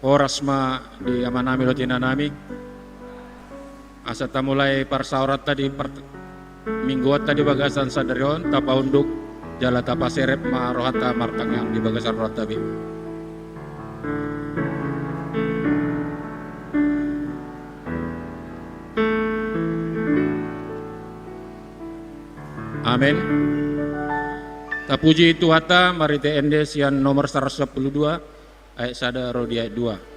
Orasma di amanami lo tinanami asa mulai parsaurat tadi mingguat tadi bagasan sadarion tapa unduk jala tapa serep ma rohata martang yang di bagasan rohat tabi. Amin. Tapuji itu hata mari TND sian nomor 112 ayat sada rodi ayat 2.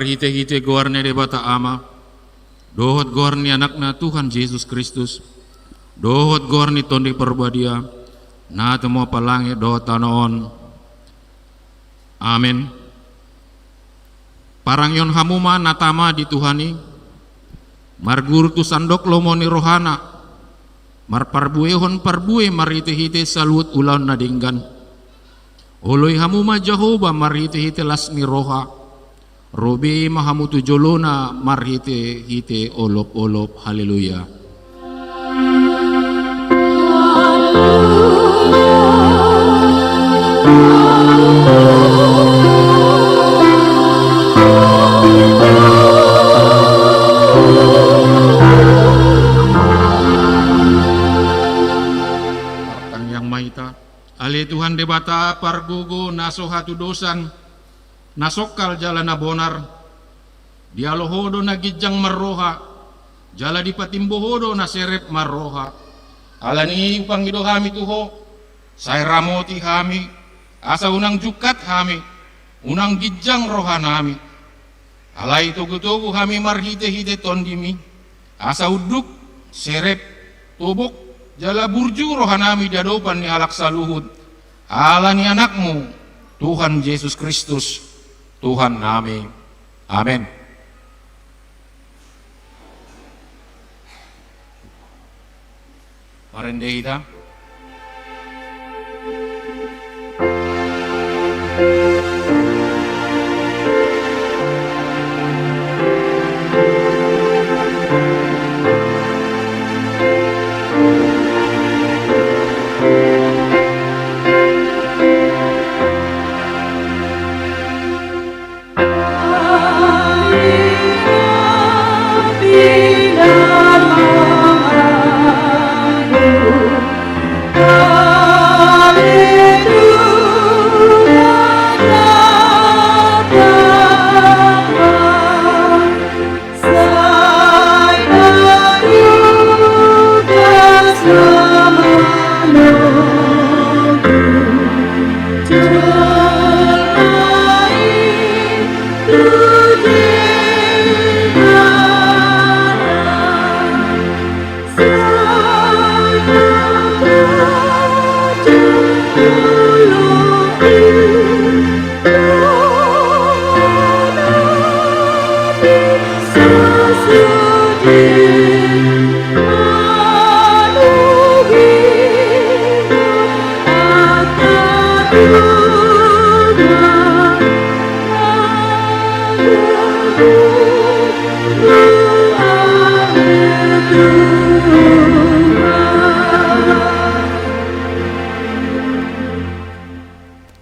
Hite-hite goarne de bata ama, dohot goarni anakna Tuhan Yesus Kristus, dohot goarni tondi perbadia, na temo palangi dohot tanoon. Amin. Parang yon hamuma natama di Tuhani, margur tu sandok lomoni rohana, mar parbuehon parbue marite-hite salut ulan nadinggan. Oloy hamuma Jehovah marite-hite lasni roha. Robi mahamutu jolona marhite hite olop-olop. Haleluya. Sa pargugo naso hatudosan, nasokal jala na bonar, dialohodo na gidyang marroha, jala di patimbohodo na serep marroha. Alani pangido kami tuho, say ramoti kami, asa unang jukat kami, unang gidyang roha nami. Alay tugu-tugu kami marhite-hite tondimi, asa uduk, serep, tubuk, jala burju roha nami dadopan ni alak saluhud. Allah ni anakmu, Tuhan Yesus Kristus, Tuhan nami. Amin. Marende kita.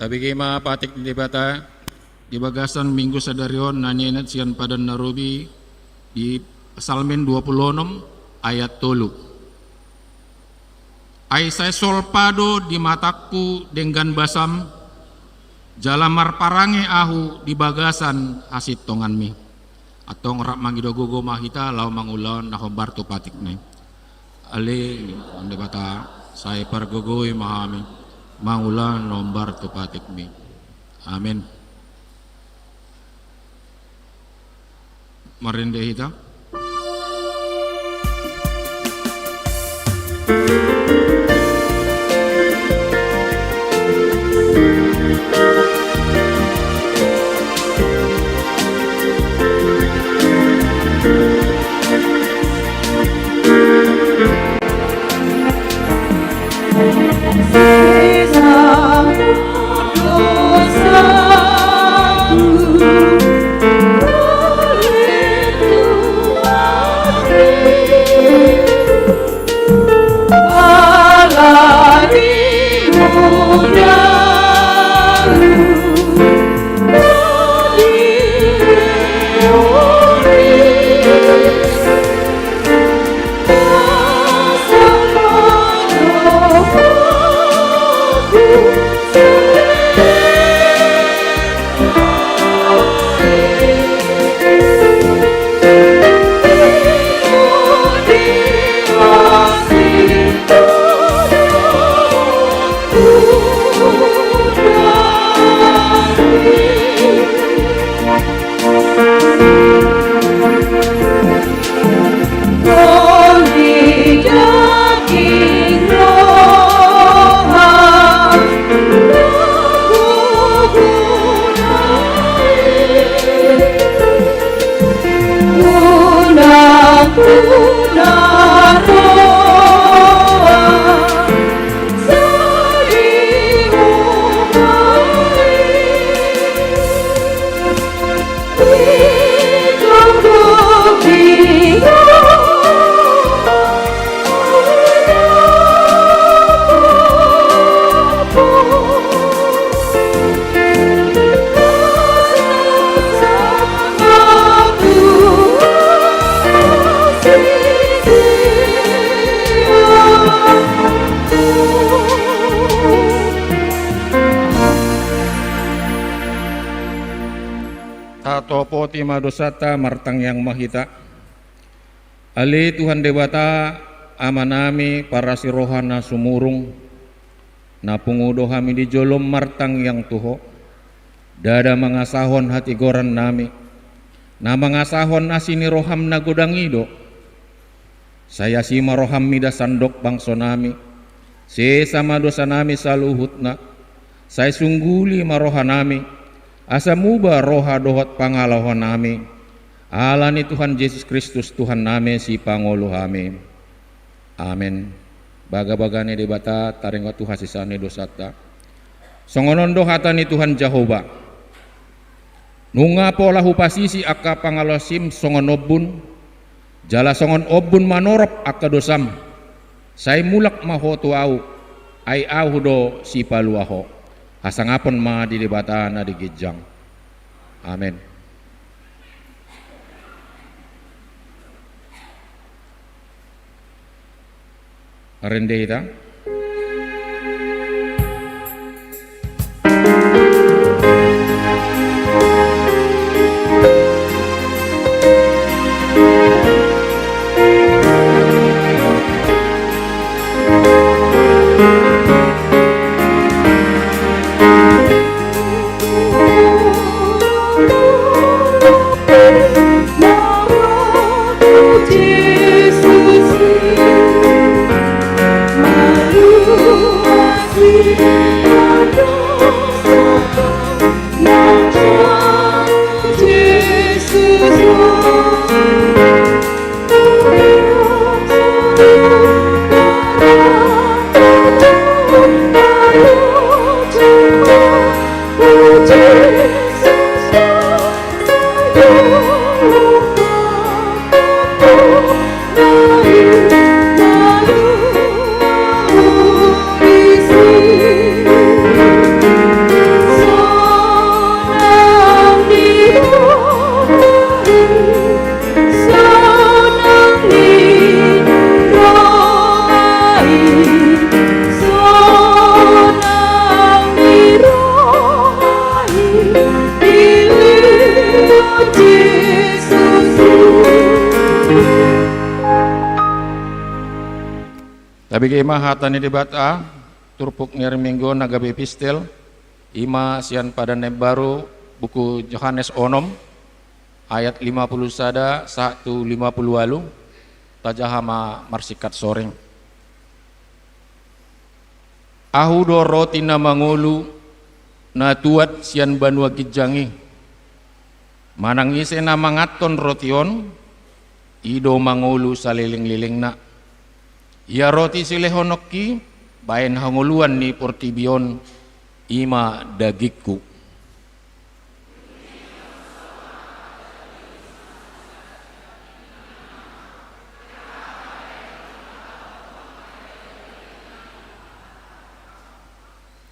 Tabigi mapatik di bata di bagasan minggu sadarion nanyenat sian padan narubi di Salmen 26 ayat 3. Ai saya solpado di mataku dengan basam jalamar parange ahu di bagasan hasit tonganmi atau ngerak mangidogogo mahita lau mangulon nakombar tu patik nih ale ande bata saya pargogoi mahami mangulan nombar tu patik mi. Amin. Marinde hita. See pohoti madosata martang yang mahita. Ali Tuhan debata amanami para si rohana sumurung. Na pungudo kami di jolom martang yang tuho. Dada mangasahon hati goran nami. Na mangasahon asini roham na godang ido. Saya si maroham mida sandok bangso nami. Se sama dosa nami saluhutna. Saya sungguli maroha nami. Asa muba roha dohot pangalawan nami. Alani Tuhan Yesus Kristus Tuhan nami si pangolo kami. Amin. Baga-bagani debata taringo Tuhan sisani dosata. Songonondo hatani Tuhan Jehovah. Nunga pola hupasisi akka pangalosim songonobun. Jala songon obun manorop akka dosam. Sai mulak mahotu au. Ai au do si paluaho. Hasangapon ma di debata na digijang. Amin. Rende kita. Tapi ima hatani debata turpuk minggu nagabe pistel ima sian pada baru buku Yohanes Onom ayat 50 sada 150 walu tajahama marsikat soreng. Ahu do roti na mangulu na tuat sian banua gijangi manang ise na mangaton rotion ido mangulu saliling-liling na. Ya roti silehonokki bayan hanguluan ni portibion ima dagikku.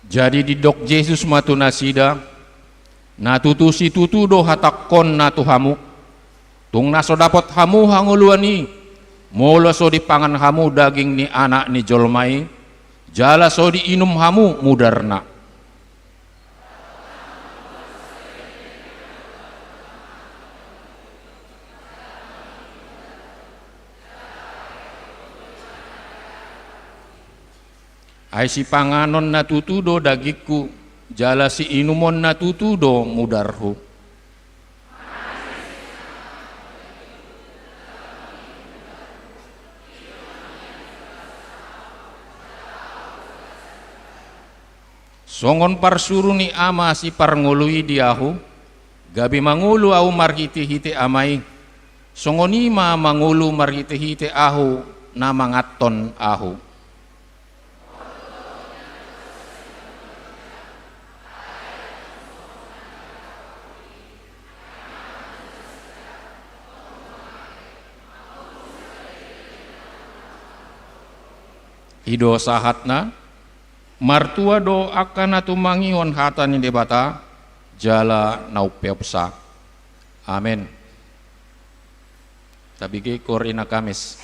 Jadi didok Yesus matu nasida natutusi tutudo hatakon natu hamu tung naso dapot hamu hanguluani mula so dipangan hamu daging ni anak ni jolmai jala so diinum hamu mudarna. Ai si panganon natutudo dagikku jala si inumon natutudo mudarhu. Songon parsuru ni ama si parngului diahu gabi mangulu au marhiti-hiti amai songonima mangulu marhiti-hiti ahu na mangaton ahu. Ido sahatna martua do akan atu mangion hata ni debata jala naupeopsa. Amin. Tabigi korina Kamis.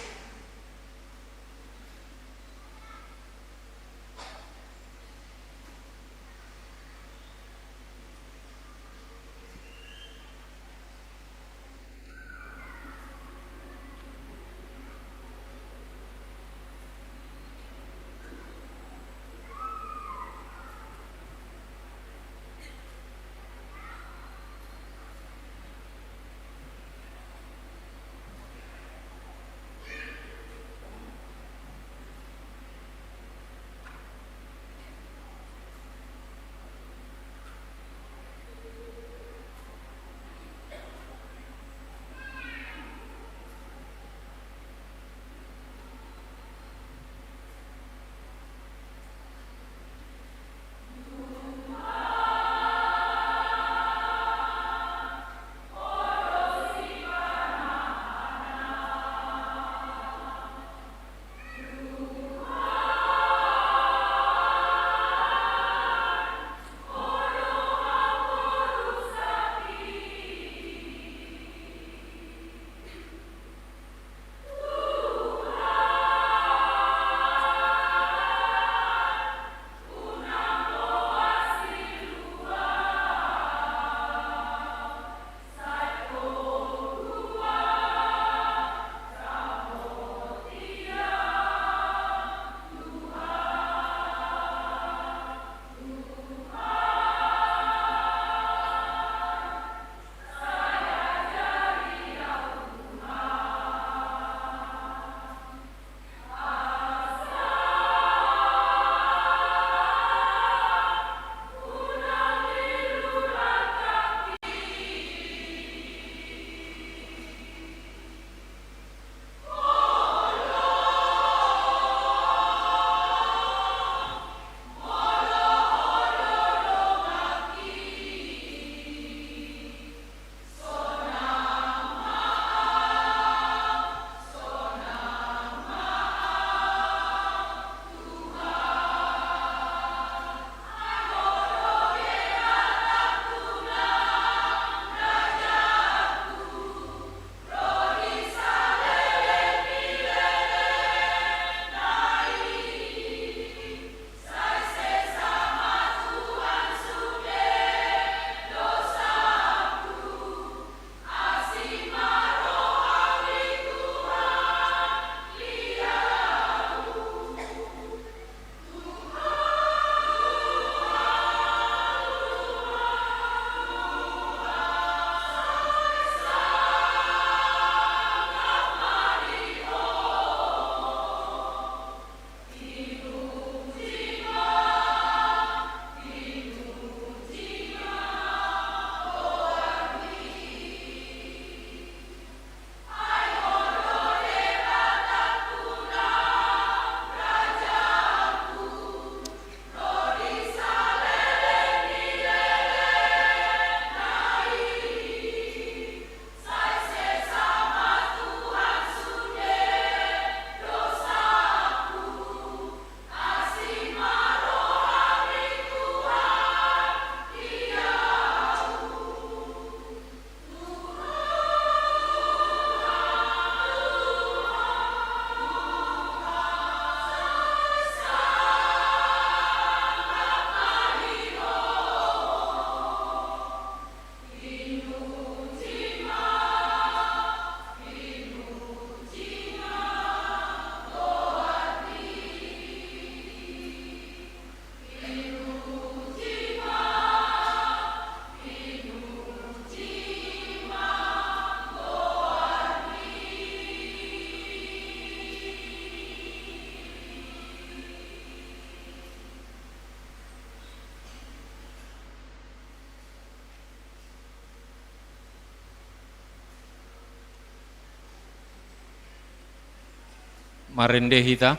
marende hita.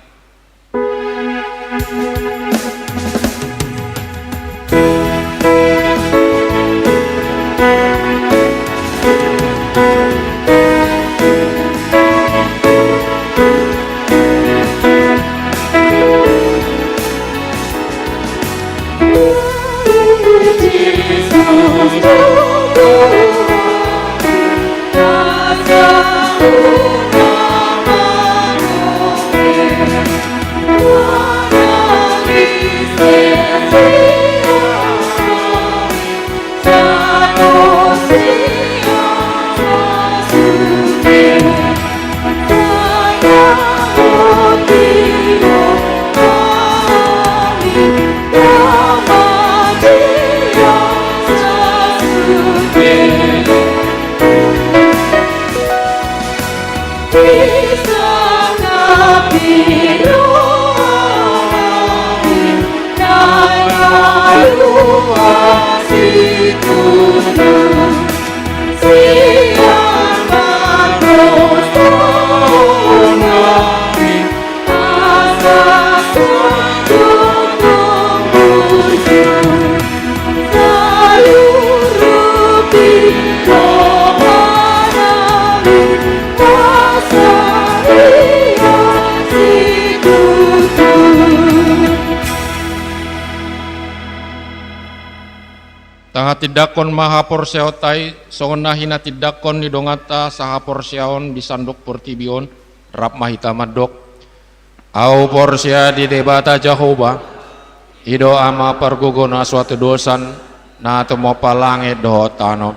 Tidakon maha porseotai sona hina tidakon ni dongata saha porseaon di sandok portibion rap mahita madok au porsia di debata Jehovah ido ama pergugona suatu dosan na temo palange do tano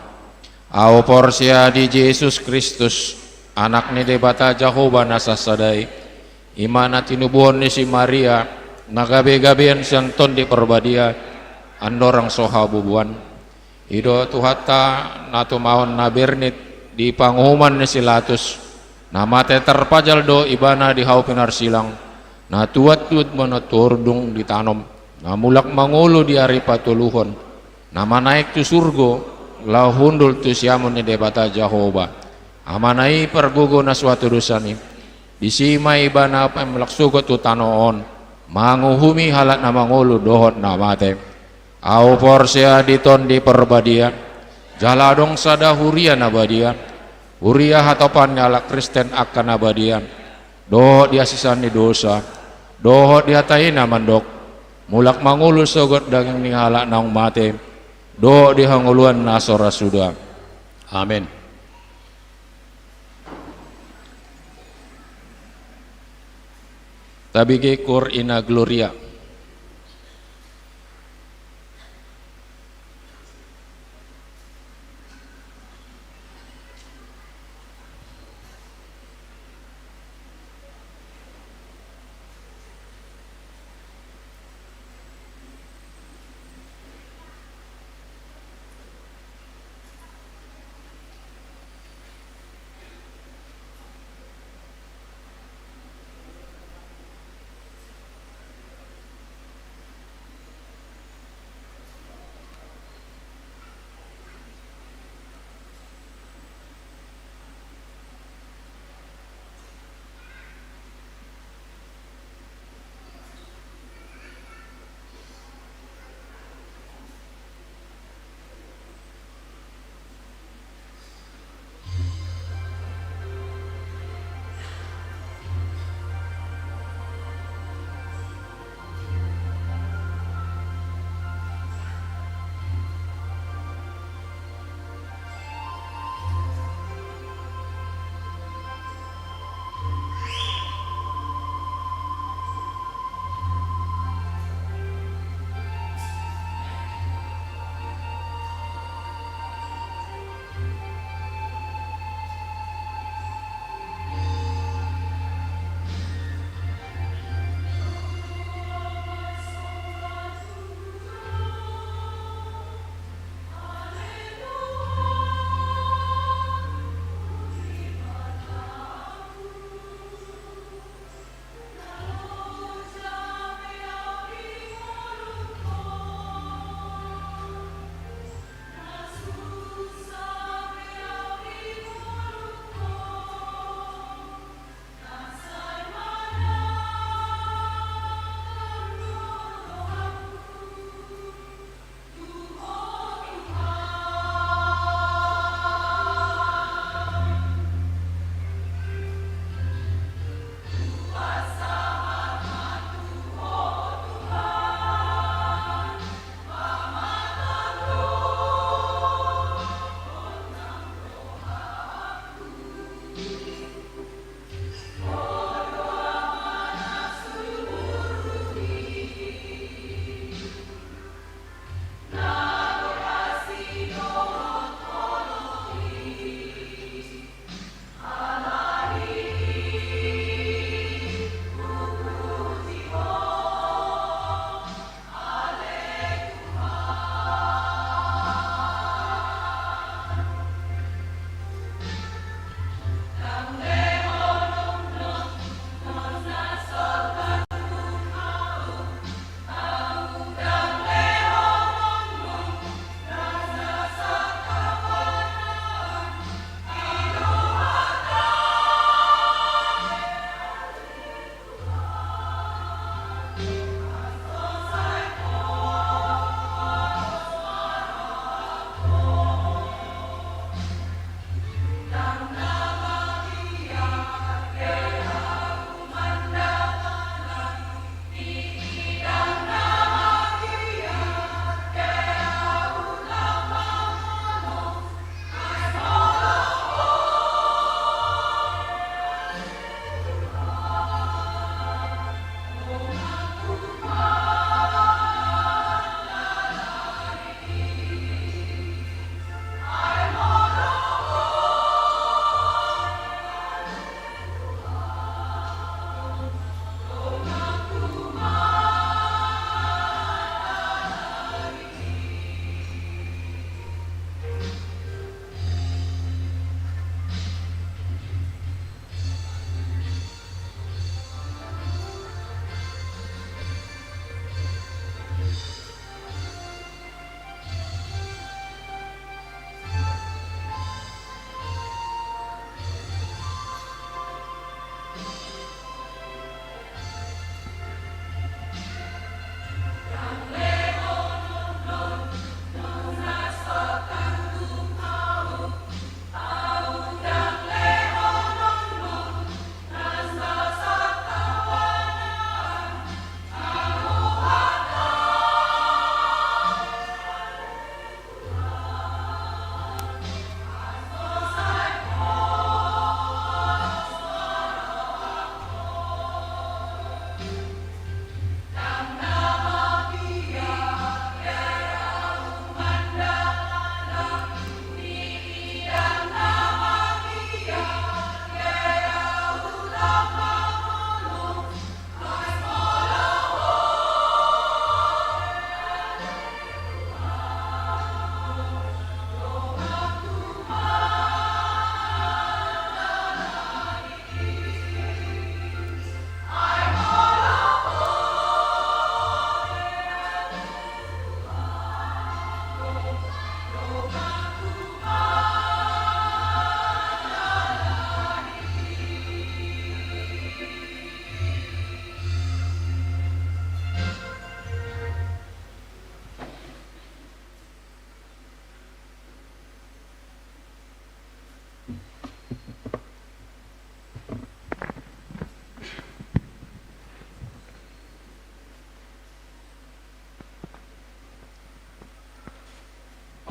au porsia di Yesus Kristus anak ni debata Jehovah nasasadai imana tinubuon ni si Maria nagabe-gabean santon di perbadia andorang soha bubuan ido tuhata nato mahon na bernit di pangumuman ni silatus na mate terpajal do ibana di hau pinar silang na tuat-tuat meneturdung di tanom na mulak mangulo di hari patuluhon na manaik tu surgo lau hundul tu siamun ni debata Jehovah amanai pergugo na suatu dosani disima ibana apa yang melaksugot tu tanoon manguhumi halat na mangulo dohot na mate au porsia diton di perbadia jaladong sada huria nabadia huria hatopan nyala Kristen akan nabadia doh dia sisani dosa doh dia taina mandok mulak mangulu sogot daging nihala naung mate doh dihanguluan nasora sudah amin. Tabige cor ina gloria.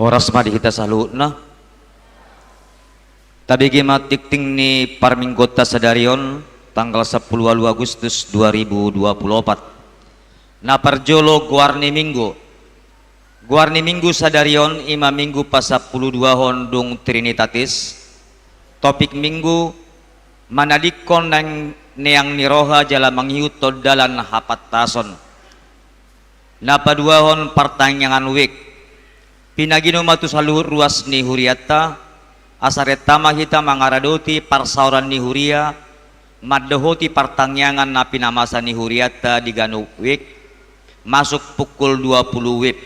Horas madi hita salutna tabigi matikting ni parminggota sadarion tanggal 10 Agustus 2024 na parjolo guarni minggu sadarion ima minggu pa-12 hondung Trinitatis topik minggu manadikon nang neang niroha jala manghiutod dalan hapat tason na paduahon pertanyaan wik pinagino matu saluhur ruas ni huriata asaretama hita mangaradoti parsauran ni huria maddohoti pertanyaan na pinamasa ni huriata di ganu wik masuk pukul 20 wib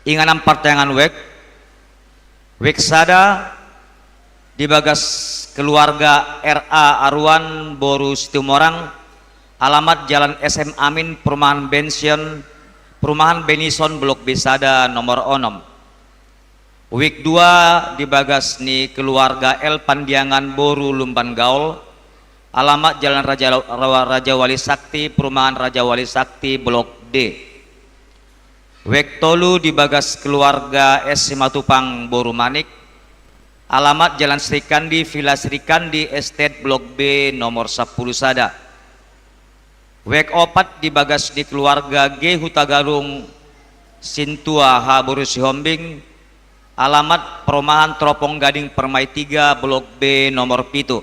inganam pertanyaan wik sada di bagas keluarga RA Arwan Boru Situmorang alamat Jalan SM Amin Perumahan Benison Blok B Sada nomor 6 week 2 di bagas ni keluarga L Pandiangan Boru Lumban Gaul alamat Jalan Raja Wali Sakti Perumahan Raja Wali Sakti Blok D week 3 di bagas keluarga S Simatupang Boru Manik alamat Jalan Srikandi Villa Srikandi Estate Blok B nomor 10 Sada wek 4 di bagas di keluarga G Hutagarung Sintua H Boru Sihombing alamat Perumahan Teropong Gading Permai 3 Blok B nomor 7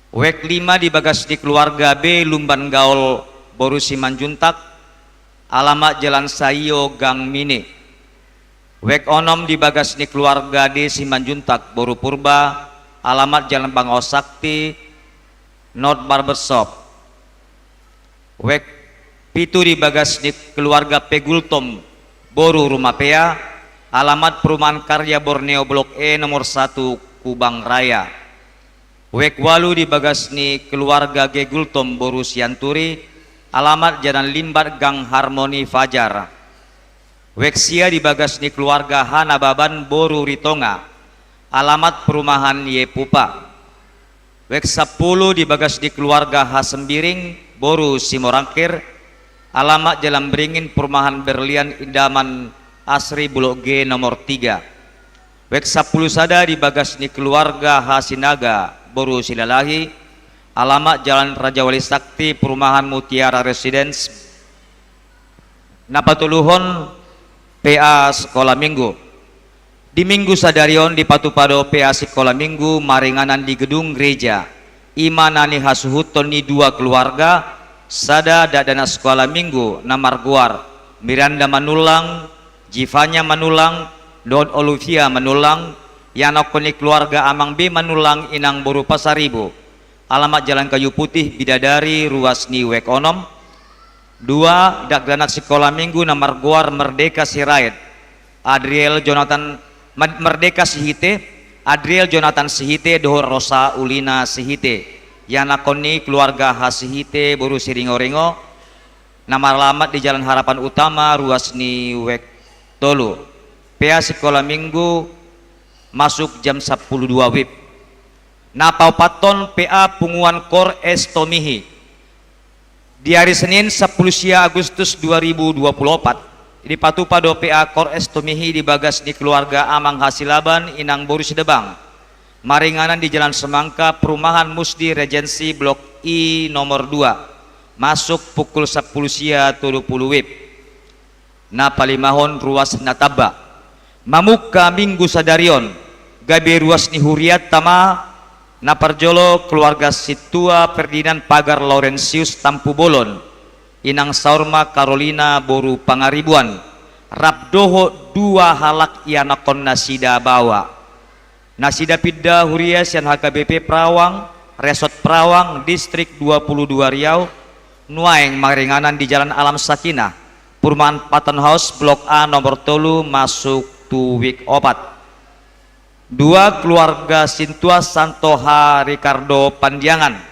wek 5 di bagas di keluarga B Lumban Gaul Boru Simanjuntak alamat Jalan Sayo Gang Mini wek 6 di bagas di keluarga D Simanjuntak Boru Purba alamat Jalan Bangau Sakti North Barbershop wek 7 di bagas di keluarga Pegultom Boru Rumapea alamat Perumahan Karya Borneo Blok E nomor 1 Kubang Raya wek 8 di bagas ni keluarga Gegultom Boru Sianturi alamat Jalan Limbat Gang Harmoni Fajar wek sia di bagas ni keluarga Hana Baban Boru Ritonga alamat Perumahan Yepupa wek 10 di bagas di keluarga H Sembiring Boru Simorangkir alamat Jalan Beringin Perumahan Berlian Indaman Asri Blok G nomor 3 wek 10 sada di bagas ni keluarga H Sinaga Boru Silalahi alamat Jalan Raja Wali Sakti Perumahan Mutiara Residence napatuluhon PA Sekolah Minggu di minggu sadarion di Patupado PA Sekolah Minggu maringanan di gedung gereja imanani hasuhuton ni 2 keluarga sada dadana sekolah minggu namar guar Miranda Manulang Jivanya Manulang Don Olivia Manulang yanokoni keluarga Amang B Manulang Inang Boru Pasaribu alamat Jalan Kayu Putih Bidadari ruas ni wek 6 2 dakdanak sekolah minggu namar guar Merdeka Sirait Adriel Jonathan Merdeka Sihite Adriel Jonathan Sihite Dohor Rosa Ulina Sihite yanakoni keluarga H Sihite Boru Siringo-ringo nama alamat di Jalan Harapan Utama ruas ni wek tolu PA Sekolah Minggu masuk jam 12 wib napau paton PA Punguan Kor Estomihi di hari Senin 10 Agustus 2024 di Patupado PA Kor Estomihi di bagas di keluarga Amang Hasilaban Inang Boru Sidebang maringanan di Jalan Semangka Perumahan Musdi Regensi Blok I nomor 2 masuk pukul 10 sia 30 wib na palimahon ruas nataba mamuka minggu sadarion gabe ruas ni huriat tama na parjolo keluarga Situa Ferdinand Pagar Laurentius Tampu Bolon Inang Saurma Carolina Boru Pangaribuan Rabdoho 2 halak yanakon nasida bawa nasida pidda huria sian HKBP Prawang Resort Prawang Distrik 22 Riau nuaeng maringanan di Jalan Alam Sakinah Perumahan Patton House Blok A nomor 3 masuk tuwik opat 2 keluarga Sintua Santoha Ricardo Pandiangan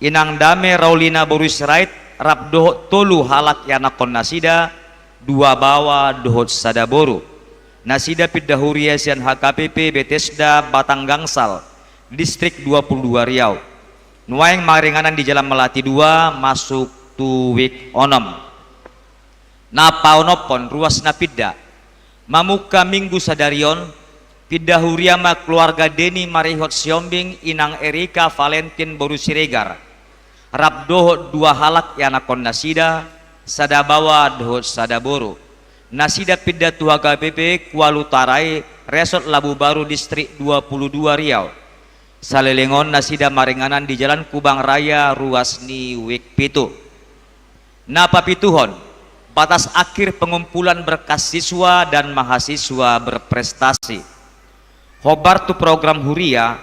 Inang Dame Raulina Boru Sirait Rabdoh tolu halak yanakon nasida 2 bawa dohot sada boru nasida piddahuria sian HKPP Betesda Batang Gangsal Distrik 22 Riau nuaeng maringanan di Jalan Melati 2 masuk tuwik onom napaonopon ruas napidda Mamuka Minggu Sadarion Pidah Huriama keluarga Deni Marihot Siombing Inang Erika Valentin Boru Siregar Rabdohot dua halak yanakon nasida Sadabawa dohot Sadaboru Nasida Pidah Tua KPP Kuala Tarai Resort Labu Baru Distrik 22 Riau Salelengon nasida maringanan di Jalan Kubang Raya Ruasni Wikpitu Napa pituhon batas akhir pengumpulan berkas siswa dan mahasiswa berprestasi hobar tu program Huria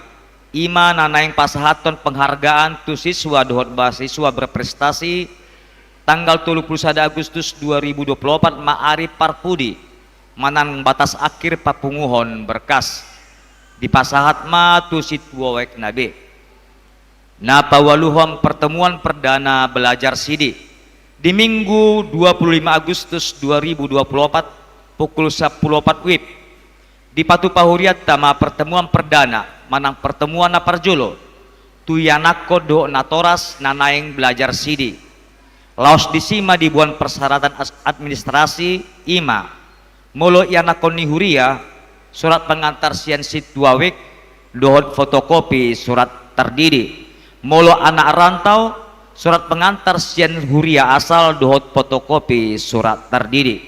ima nanaing pasahaton penghargaan tu siswa dohot mahasiswa berprestasi tanggal 31 Agustus 2024 Ma'ari Parpudi manang batas akhir papunguhon berkas di pasahat ma tu sitwa wek nabe napa waluhom pertemuan perdana belajar sidi di Minggu 25 Agustus 2024 pukul 10.04 WIB di Patu Pahuriat tama pertemuan perdana manang pertemuan naparjolo tuyanako do natoras nanaing belajar sidi laos disima dibuan persyaratan administrasi ima molo yanakon ni Huria surat pengantar sian situawik dohot fotokopi surat terdiri molo anak rantau surat pengantar sian Huria asal dohot fotokopi surat terdiri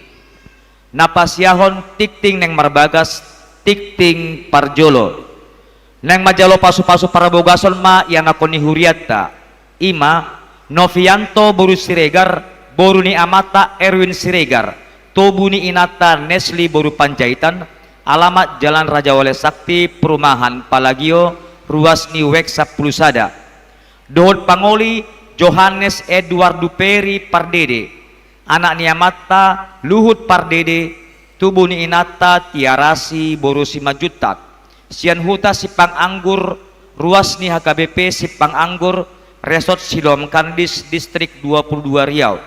napasiahon tikting neng marbagas tikting parjolo neng majalo pasu-pasu parabogason ma yanakoni Huriata ima Novianto Boru Siregar Boru ni Amata Erwin Siregar Tobuni Inata Nesli Boru Panjaitan alamat Jalan Raja Wale Sakti Perumahan Palagio Ruasni Wek 10 Sada dohot pangoli Johannes Edward Duperi Pardede anak niamata Luhut Pardede Tubuni Inata Tiarasi Boru Simajutak Sian Huta Sipang Anggur Ruasni HKBP Sipang Anggur Resort Silom Kandis Distrik 22 Riau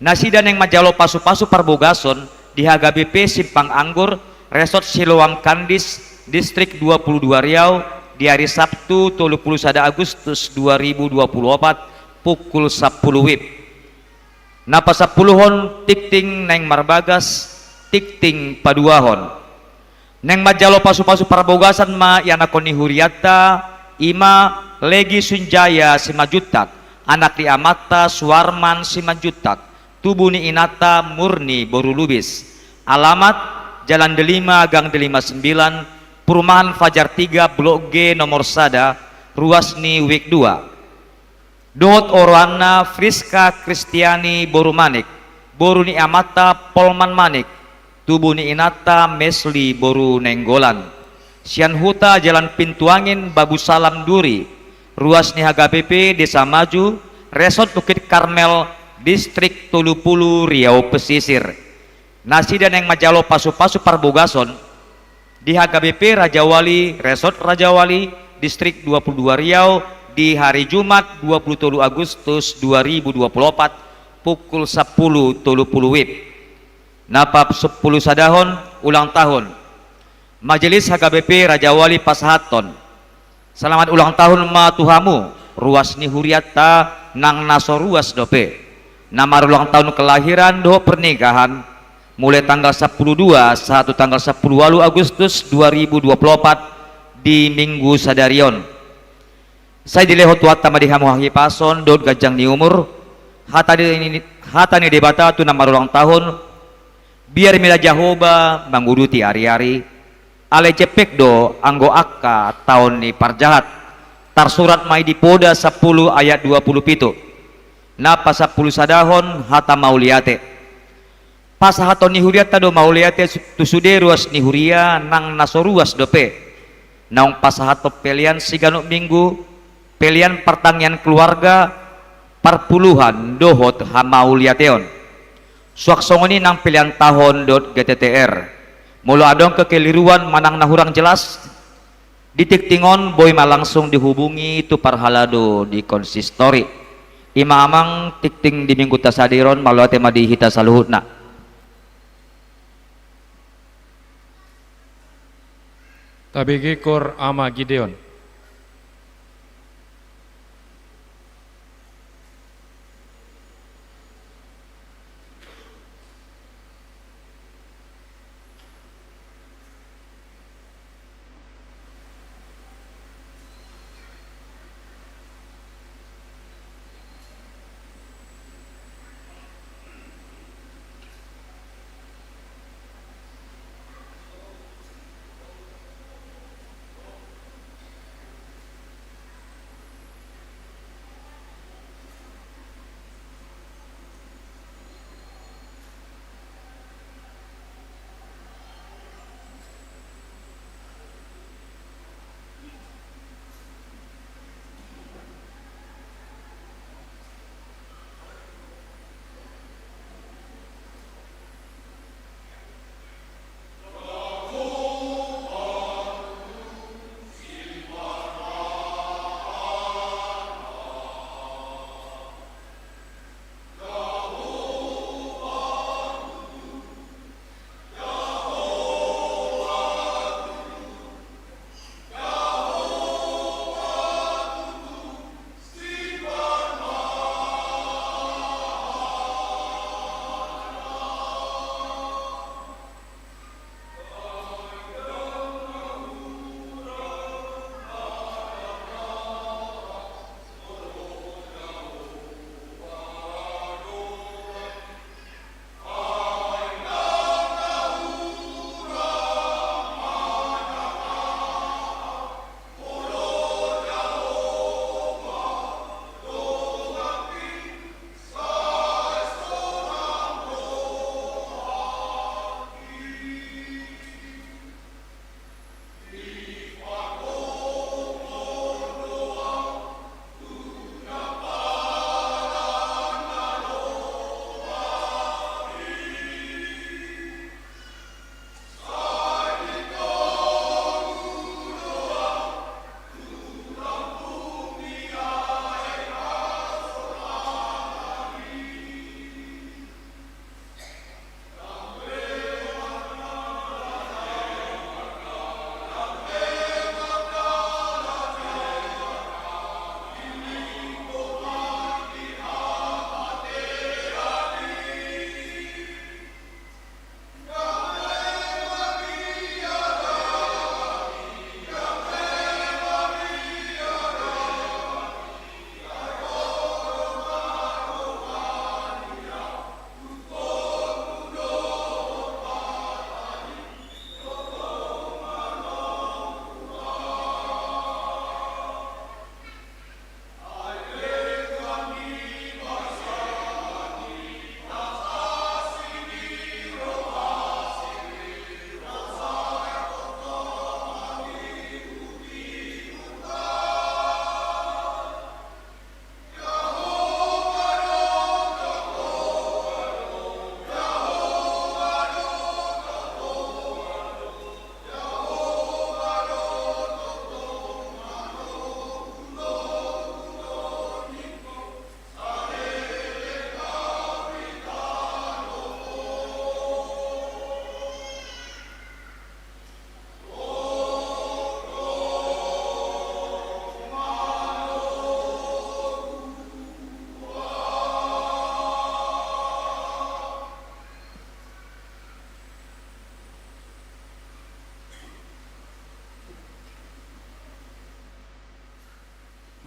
nasida yang majalo pasu-pasu parbogason di HKBP Sipang Anggur Resort Siloam Kandis Distrik 22 Riau di hari Sabtu 31 Agustus 2024 pukul 10 WIB napa 10hon tikting neng marbagas tikting paduahon neng majalo pasu-pasu parabogasan ma yanakoni Huriata ima Legi Sunjaya Simajutak anak di Amata Suarman Simajutak Tubuni Inata Murni Boru Lubis alamat Jalan Delima Gang Delima 9 Perumahan Fajar 3 Blok G nomor Sada Ruasni Wik 2 dohot Orwana Friska Kristiani Boru Manik Boru ni Amata Polman Manik Tubuni Inata Mesli Boru Nenggolan Sian Huta Jalan Pintu Angin Babu Salam Duri Ruasni HKPP Desa Maju Resort Bukit Karmel Distrik 30 Riau Pesisir nasida yang majalo pasu-pasu parbogason di HKBP Rajawali Resort Rajawali Distrik 22 Riau di hari Jumat 27 Agustus 2024 pukul 10.30 WIB napap 10 sadahon ulang tahun Majelis HKBP Rajawali Pasahaton selamat ulang tahun ma tuhamu Ruasni Huriata nang naso ruas dope nama ulang tahun kelahiran do pernikahan mulai tanggal 10.2 satu tanggal 10 Agustus 2024 di Minggu Sadarion saya dilehot wata madihamu hahi pason dot gajang ni umur hatani debata tu nama ulang tahun biar mila jahoba manguruti ari-ari ale cepek do anggo akka tahun ni parjahat tarsurat mai di poda 10 ayat 27 napa 10 sadahon hata mauliate pasahaton ni Huriata do mauliate tusude ruas ni Huria nang nasoruas dope naung pasahato pelian siganuk minggu pelian pertanian keluarga parpuluhan dohot hamauliateon suaksongoni nang pilihan tahun dot GTTR mulu adong kekeliruan manang nahurang jelas ditiktingon boy langsung dihubungi itu parhalado di konsistori imamang tikting di minggu tasadiron malu tema di hita saluhutna tabigi kor ama Gideon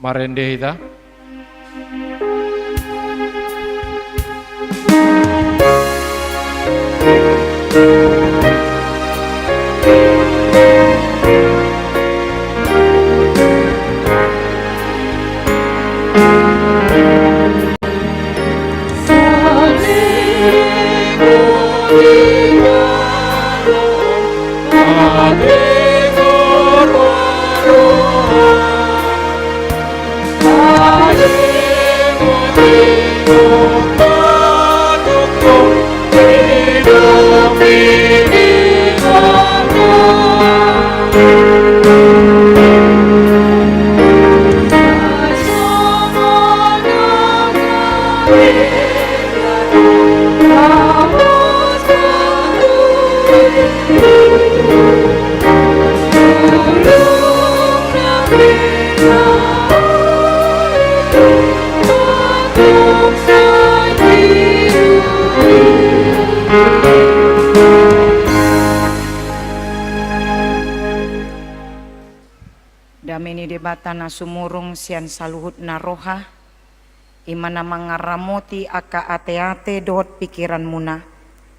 marende hita. Damini debatana sumurung sian saluhut naroha imana mangaramoti aka ate-ate dot pikiran muna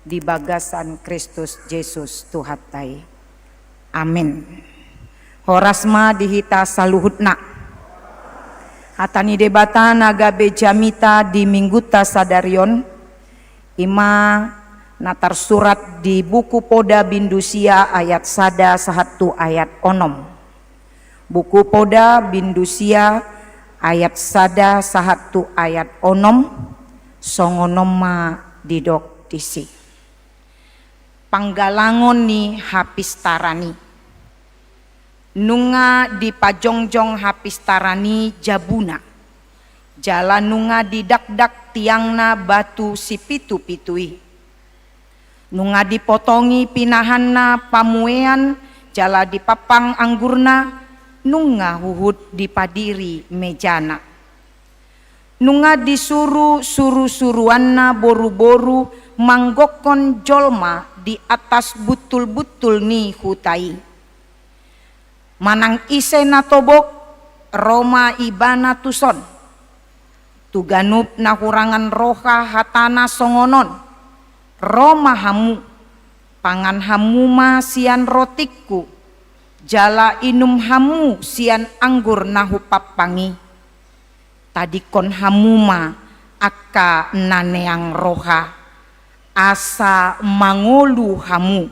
di bagasan Kristus Yesus Tuhatai. Amin. Horasma dihita saluhutna. Hatani debatana gabe jamita di mingguta sadarion ima natar surat di buku Poda Bindusia ayat sada sahatu ayat onom. Buku Poda Bindusia ayat sada sahatu ayat onom songonoma didok disi. Panggalangon ni hapistarani. Nunga di pajongjong hapistarani jabuna. Jala nunga di dak-dak tiangna batu si pitu-pitui. Nunga dipotongi pinahanna pamuean jala di papang anggurna. Nunga huhud dipadiri mejana. Nunga disuruh suruh-suruanna boru-boru manggokon jolma di atas butul-butul ni hutai. Manang ise natobok Roma ibana tuson. Tuganup nahurangan roha hatana songonon. Roma hamu pangan hamu ma sian rotikku. Jala inum hamu sian anggur nahu papangi. Tadikon hamuma aka naneang roha. Asa mangolu hamu.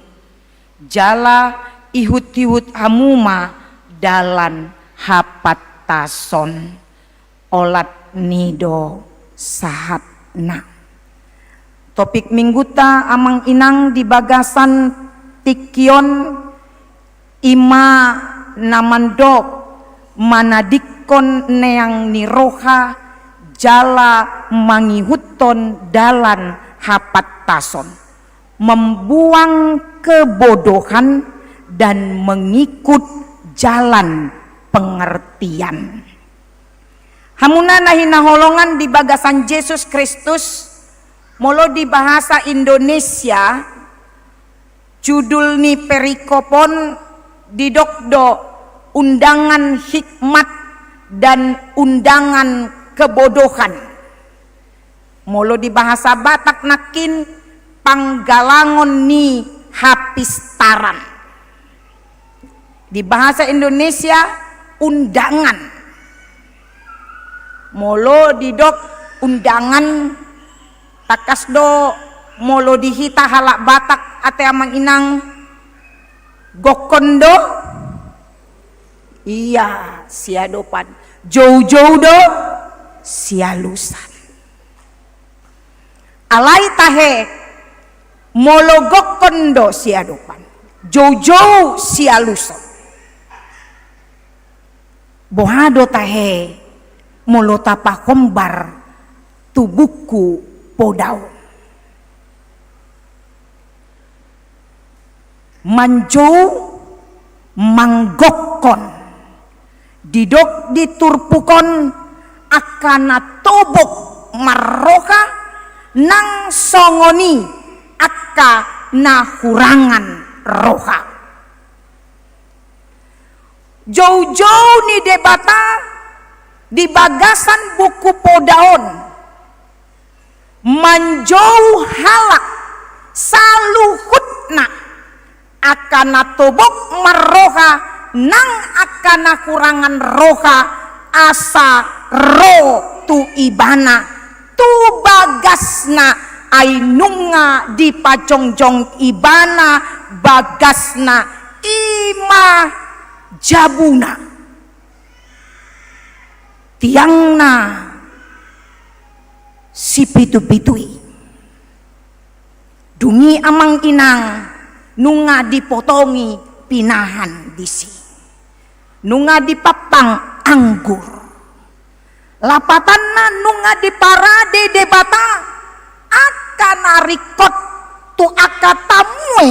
Jala ihut-ihut hamuma dalan hapatason. Olat nido sahatna. Topik mingguta amang inang di bagasan tikion ima namandok manadikon neang niroha jala mangihuton dalan hapatason, membuang kebodohan dan mengikut jalan pengertian. Hamuna nahinaholongan di bagasan Yesus Kristus molo di bahasa Indonesia judul ni perikopon didokdo undangan hikmat dan undangan kebodohan. Molo di bahasa Batak nakin panggalangon ni hapistaran. Di bahasa Indonesia undangan. Molo didok undangan takasdo molo dihita halak Batak ate amang inang gokondo iya siadopan jauh-jauh do sialusan alai tahe molo gokondo siadopan jauh-jauh sialusan bohado tahe molo tapa kombar tubuku podau manjou manggokon didok diturpukon akana tobok marroka nang songoni akka nahurangan roha jauh-jauh ni debata di bagasan buku podaon manjauh halak saluhutna akana tobok maroha nang akana kurangan roha asa ro tu ibana tu bagasna ainunga di pajongjong ibana bagasna ima jabuna tiangna si pitu-pitui dungi amang inang nunga dipotongi pinahan disi nunga dipapang anggur lapatanna nunga diparade debata akan arikot tu akatamue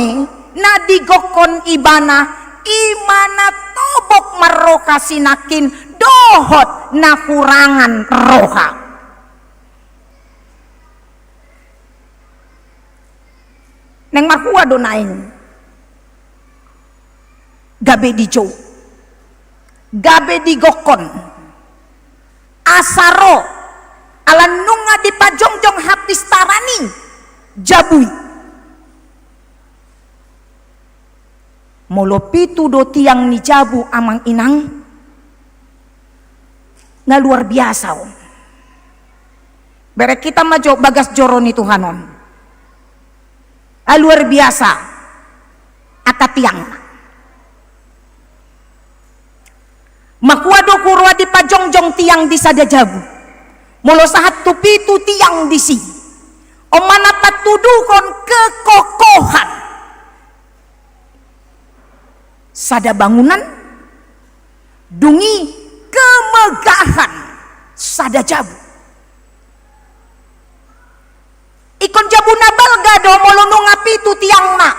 na digokon ibana imana tobok maroka sinakin dohot na kurangan roha. Neng marhua donain gabe dijo gabe digokon asaro alan nunga di pajongjong hapis tarani jabui molopitu do tiang ni jabu amang inang na luar biasa om. Bere kita majo bagas joroni Tuhanon luar biasa atatiang makuado kurwa di pajongjong tiang di sada jabu molo sahat tupi tu tiang di si omana patudukon kekokohan sada bangunan dungi kemegahan sada jabu ikon jabu nabal gado molo nungapi tu tiang na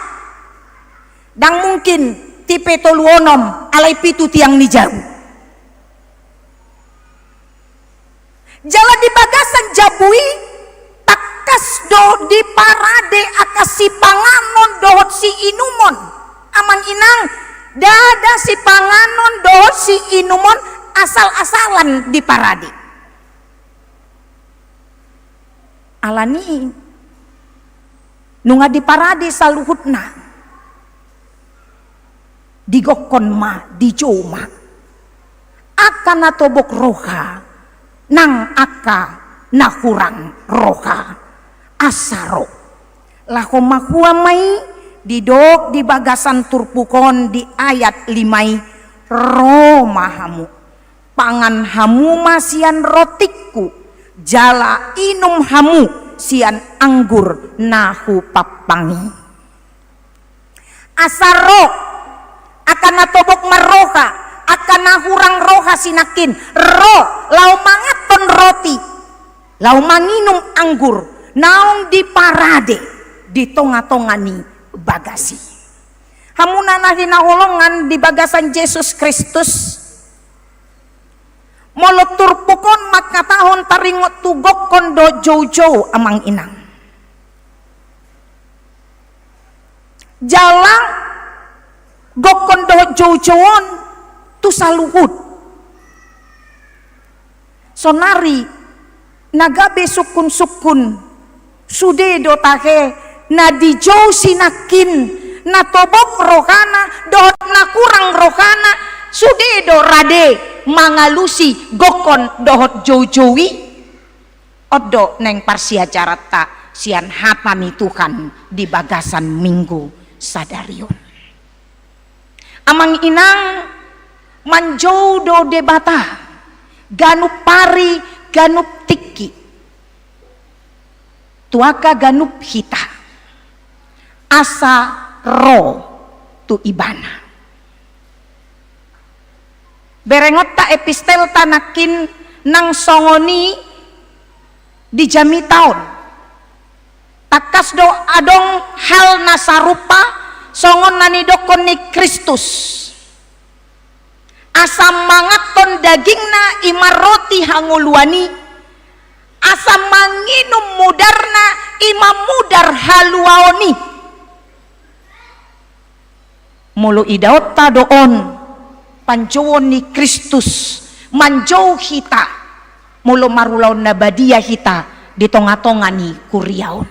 dang mungkin tipe toluonom alai pitu tiang ni jabu jala di bagasan jabui takas do di parade akasi panganon dohot si inumon amang inang dada si panganon dohot si inumon asal-asalan di parade alani nunga di parade saluhutna digokon ma dijoma akan atobok roha nang aka nakurang roha asaro lako makua mai didok di bagasan turpukon di ayat 5 romahamu pangan hamu masian rotikku jala inum hamu sian anggur nahu papangi asaro akan natobok maroha akan nahurang roha sinakin ro lau mangaton roti lau manginum anggur naong di parade di tonga-tongani bagasi hamunana hinaholongan di bagasan Yesus Kristus molo turpukon makatahon taringot tugokon do jojo amang inang jalang gokon do jojoon tu saluhut sonari nagabe sukun-sukun sude do tahe na dijou sinakin na tobok rohana dohot na kurang rohana sude do rade mangalusi gokon dohot jojowi odo neng parsia carata sian hatani Tuhan di bagasan minggu sadarion amang inang manjou do debata ganup pari ganup tiki tuaka ganup hita asa ro tu ibana berengot ta epistel tanakin nang songoni di jami taon takas do adong hal nasarupa songon nani dokon ni Kristus asam mangaton dagingna ima roti hanguluani asam manginum mudarna ima mudar haluaoni mulu idaot ta doon panjowon ni Kristus manjau hita mulo marulaon na badia hita di tonga-tongani kuriaon.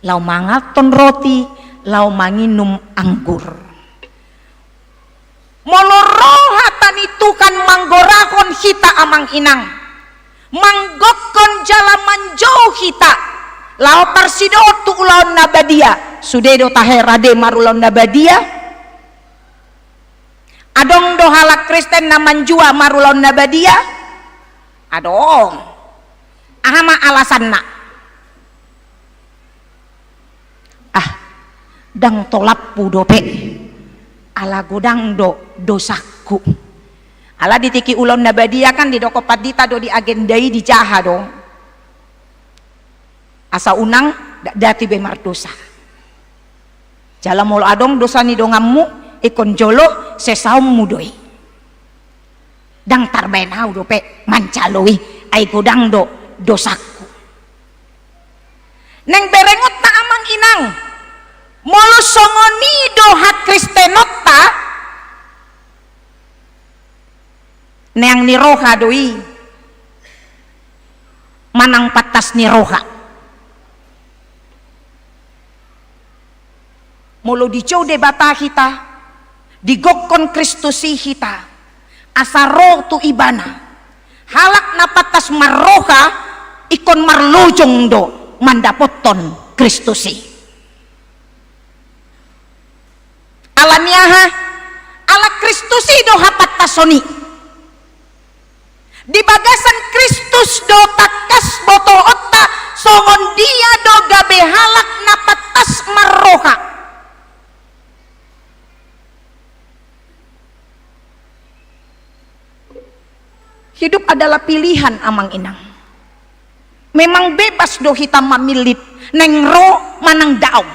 Lau mangaton roti, lau manginum anggur. Molo rohatan itu kan manggorahon hita amang inang, manggokon jala manjau hita, lau parsido tu ulaon na badia, sudedo taherade marulaon na badia. Adong do halak Kristen na manjua marulaon na badia, adong ahama alasan na dang tolap pudope ala godang do dosaku ala ditiki ulon nabadia kan di dokopat dita do di agendai di jaha dong asa unang dati be mardosa jala molo adong dosa ni dongammu ikon jolo sesaum mudoi dang tarbenau dope mancaloi ai godang do dosaku neng berengot ta amang inang molo songoni dohat Kristenota neang niroha doi manang patas niroha molo dicau debata hita digokon Kristusi hita asaro tu ibana halak na patas marroha ikon marlojong do mandapoton Kristusi alaniaha ala Kristusi do hapat tasoni di bagasan Kristus do takas boto otta songon dia do gabe halak na patas marroha hidup adalah pilihan amang inang memang bebas do hitam mamilit neng ro manang daong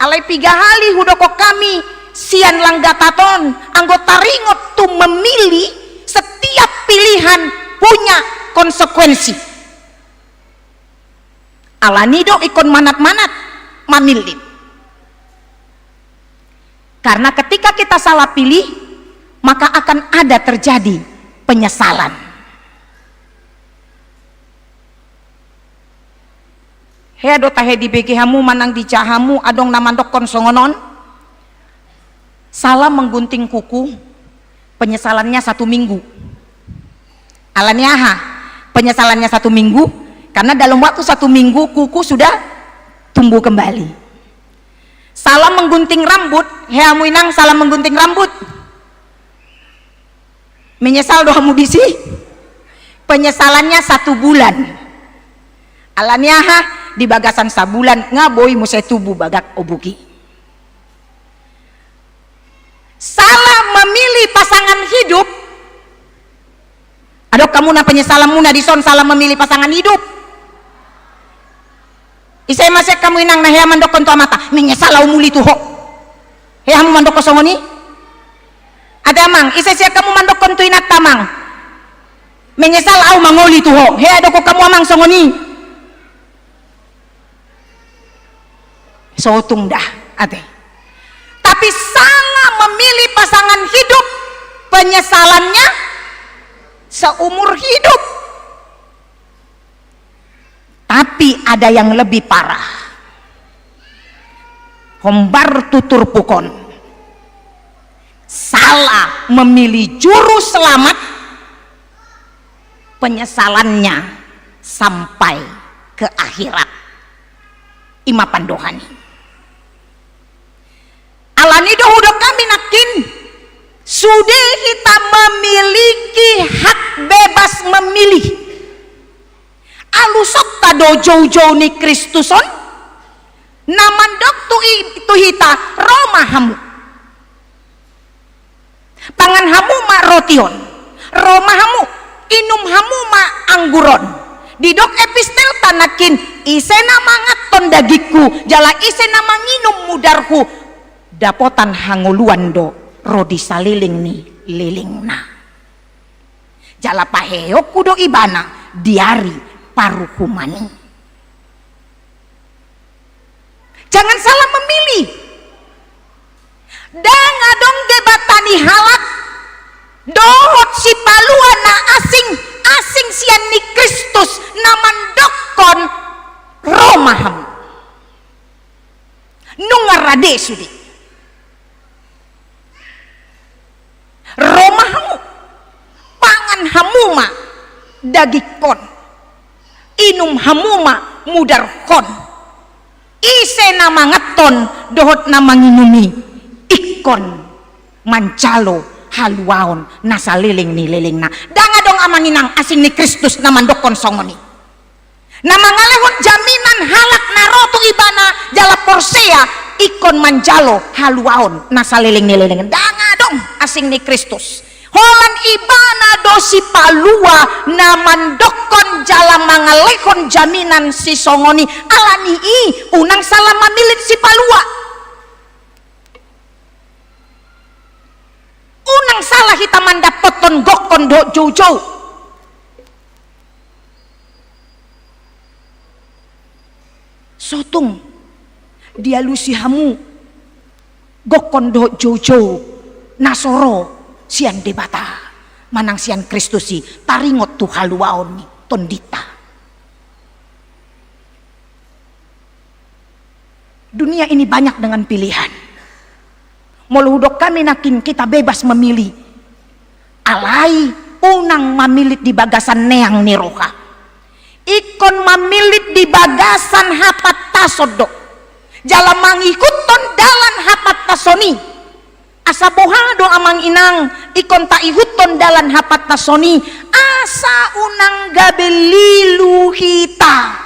alai piga hali hudoko kami sian langgataton anggota ringot tu memilih setiap pilihan punya konsekuensi alanido ikon manat-manat mamilih karena ketika kita salah pilih maka akan ada terjadi penyesalan. Heado tahe di begehamu manang di cahamu adong namandok konsongonon salah menggunting kuku penyesalannya 1 minggu alaniaha penyesalannya 1 minggu karena dalam waktu 1 minggu kuku sudah tumbuh kembali. Salah menggunting rambut heamu inang salah menggunting rambut menyesal doamu bisi penyesalannya 1 bulan alaniaha di bagasan sabulan ngaboi musai tubuh bagak obuki. Salah memilih pasangan hidup adok kamu na penyesalan muna dison salah memilih pasangan hidup isai masih kamu inang nah hea mandokon tu amata menyesal au muli tuho hea mu mandok kosongoni ada mang isai sia kamu mandokon tu inat tamang menyesal au mangoli tuho hea doko kamu amang songoni sotung dah ate tapi salah memilih pasangan hidup penyesalannya seumur hidup. Tapi ada yang lebih parah hombar tutur pukon salah memilih juru selamat penyesalannya sampai ke akhirat ima pandohani alani dohudok kami nakin sudah kita memiliki hak bebas memilih alusok tado jauh-jauh ni Kristuson namandok tu hita romahamu pangan hamu ma rotion romahamu inum hamu ma angguron didok epistel tanakin isena mangaton dagiku jala isena manginum mudarku dapotan hanguluan do rodi saliling ni lilingna jala paheo kudo ibana diari paruhumani. Jangan salah memilih dan adong debatani halak kade sudi. Roma hamu, pangan hamuma dagikon, inum hamuma mudarkon, ise nama ngeton dohot nama nginumi, ikon mancalo haluaon nasa liling ni liling na. Danga dong amanginang asing ni Kristus namandokon songoni. Nama ngalehon jaminan halak naroto ibana jala porsea ikon manjalo haluaon nasa liling ni liling. Danga dong asing ni Kristus. Holan ibana dosi palua namandokon jala mangalehon jaminan si songoni alani i unang salah mamilit si palua. Unang salah kita mandapoton gokon do jojo. Sotung dia lusihamu gokon do jojo nasoro sian debata manang sian Kristusi taringot tu haluaon ni tondita. Dunia ini banyak dengan pilihan. Moluhudok kami nakin kita bebas memilih. Alai unang mamilit di bagasan neang ni roha. Ikon mamilit di bagasan hapat tasodok. Jala mangikuton dalan hapat tasoni. Asa bohado amang inang ikon ta ihuton dalan hapat tasoni. Asa unang gabelilu hita.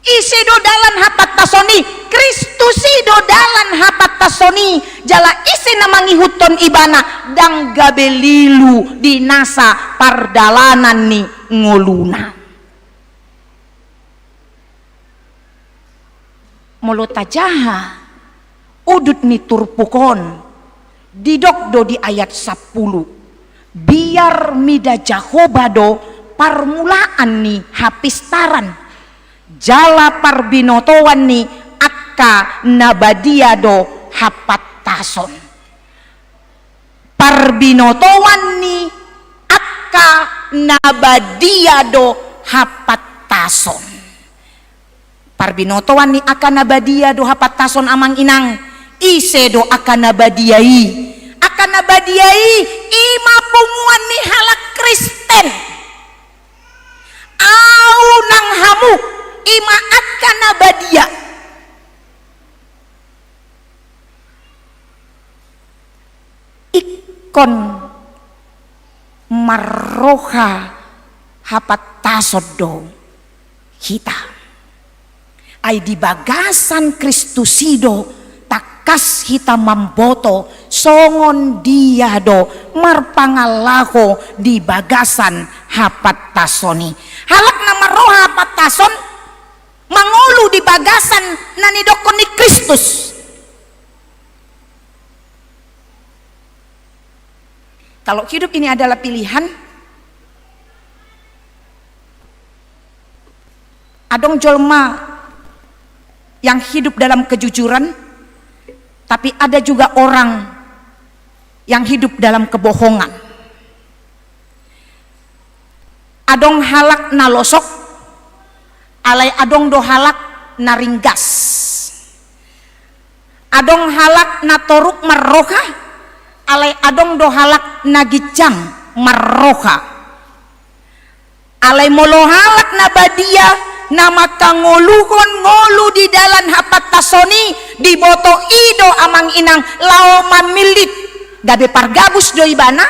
Isi do dalan hapat tasoni, Kristusi do dalan hapat tasoni, jala isi namang ihuton ibana dang gabelilu di nasa pardalanan ni ngoluna. Molota jaha udut ni turpukon didok do di ayat 10 biar mida jahobado parmulaan ni hapistaran jala parbinotoan ni akka nabadiado hapat tason. Parbinotoan ni akka nabadiado hapat tason. Parbinotoan ni akka nabadiado hapat tason amang inang ise do akka nabadiai. Akka nabadiai ima punguan ni halak Kristen. Au nang hamu ima akana badia ikon marroha hapat tasodo kita ay di bagasan Kristusido takas hita mamboto songon dia do marpangalaho di bagasan hapat tasoni halak na marroha hapat tason mangulu di bagasan nanidokon ni Kristus. Kalau hidup ini adalah pilihan, adong jolma yang hidup dalam kejujuran, tapi ada juga orang yang hidup dalam kebohongan. Adong halak nalosok alai adong do halak naringgas, adong halak natoruk marroha, alai adong do halak nagicang marroha, alai molo halak nabadia nama kangoluhon ngolu di dalan hapat tasoni di boto ido amang inang lao mamilit gabe pargabus do ibana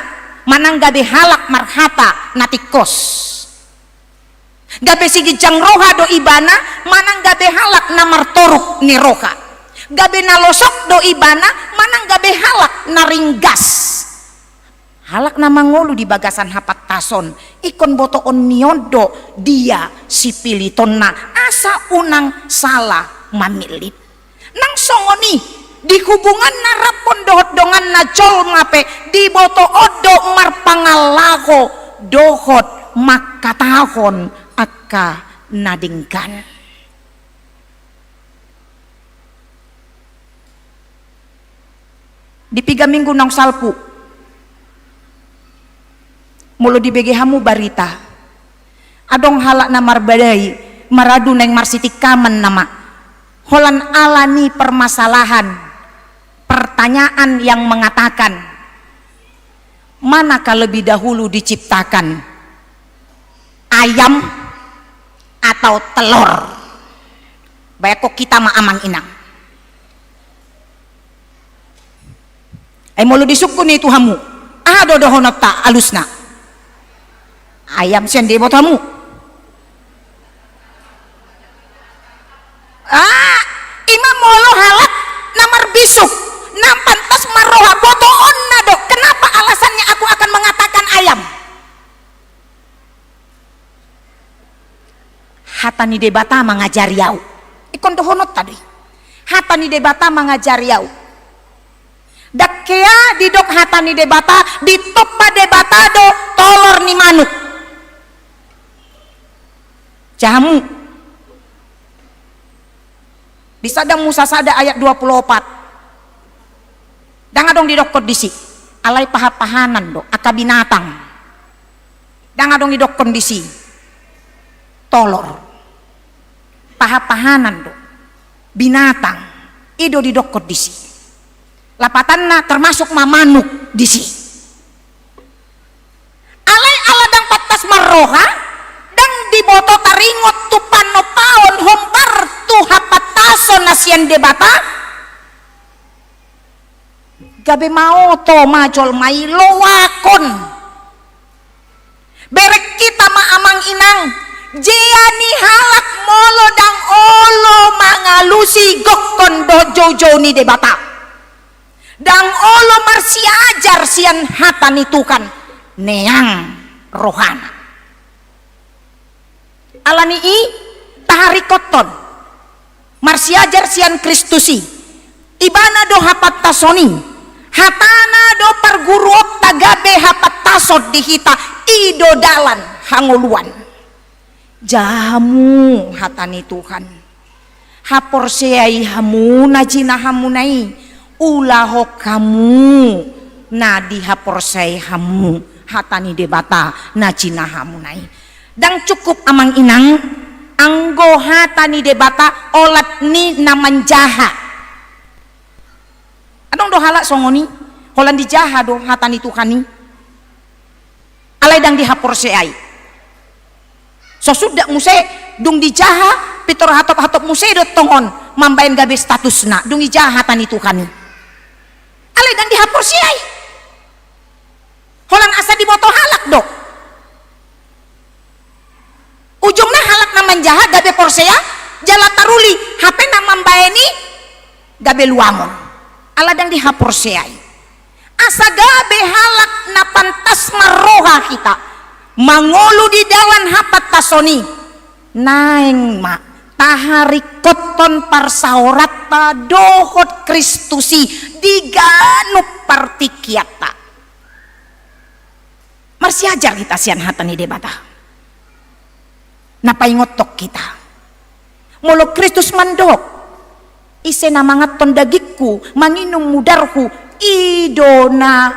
manang gabe halak marhata natikos. Gabe sigi jang roha do ibana manang gabe halak namar toruk ni roha. Gabe nalosok do ibana manang gabe halak naringgas. Halak nama ngolu di bagasan hapat tason ikon boto on niodo dia si pilitonna asa unang salah mamilit. Nang songoni di hubungan narapon dohot dongan na jol mape di boto odo marpangalaho dohot makatahon akka nadingkan. Di 3 minggu nang salpu mulo di begehamu barita adong halak na marbadai maradu neng marsiti kaman nama holan alani permasalahan, pertanyaan yang mengatakan, manakah lebih dahulu diciptakan, ayam atau telur? Baik kok kita mah amang inang. Mau lu disukun itu hamu. Dodohonot ta alusna. Ayam sian debot hamu. Imam molo halak namar bisuk. Nampantas maroha boto onna dok. Kenapa alasannya aku akan mengatakan ayam? Hatani debata mengajar yau. Ikon dohonot tadi. Hatani debata mengajar yau. Dakea didok hatani debata, ditopa debata do tolor ni manuk. Jamu. Disada Musa sada ayat 24. Danga dong didokot disi. Alai paha-pahanan do, aka binatang. Danga dong didok kondisi. Tolor. Paha-pahanan do. Binatang. Ido didokot disi. Lapatanna termasuk mamanuk disi. Alai aladang patas maroha dan diboto taringot tupan no paon hombar tu hapataso nasian debata gabe mau to majol mai loakon berek kita maamang inang jiani halak molo dang olo mangalusi gokon dojo ni debata dang olo marsi ajar sian hatan itu kan neang rohana alani i tahari koton marsi ajar sian Kristusi ibana do hapat tasoni hatana do perguruok tagabe hapat tasod dihita ido dalan hanguluan jamu hatani Tuhan hapor seai hamu najina hamunai ulaho kamu nadi hapor seai hamu hatani debata najina hamunai dan cukup amang inang anggo hatani debata olat ni namanjaha adong do halak songoni holan dijaha do hatani Tuhani alai dang dihapor seai so sudah muse dung dijaha pitor hatop muse do tongon mambain gabe statusna dung dijaha hatani Tuhani alai dang dihapor seai holan asa diboto halak do ujungnya halak naman jahat gabe porsea jala taruli HP namam baeni gabe luamon aladang di haporseai asa gabe halak na pantas maroha kita mangolu di dalan hapat tasoni naeng ma tahari koton parsaorata dohot Kristusi diganup partikiata marsi ajar kita sian hatani debata napaingotok kita molo Kristus mandok ise na mangat tondagikku manginum mudarku idona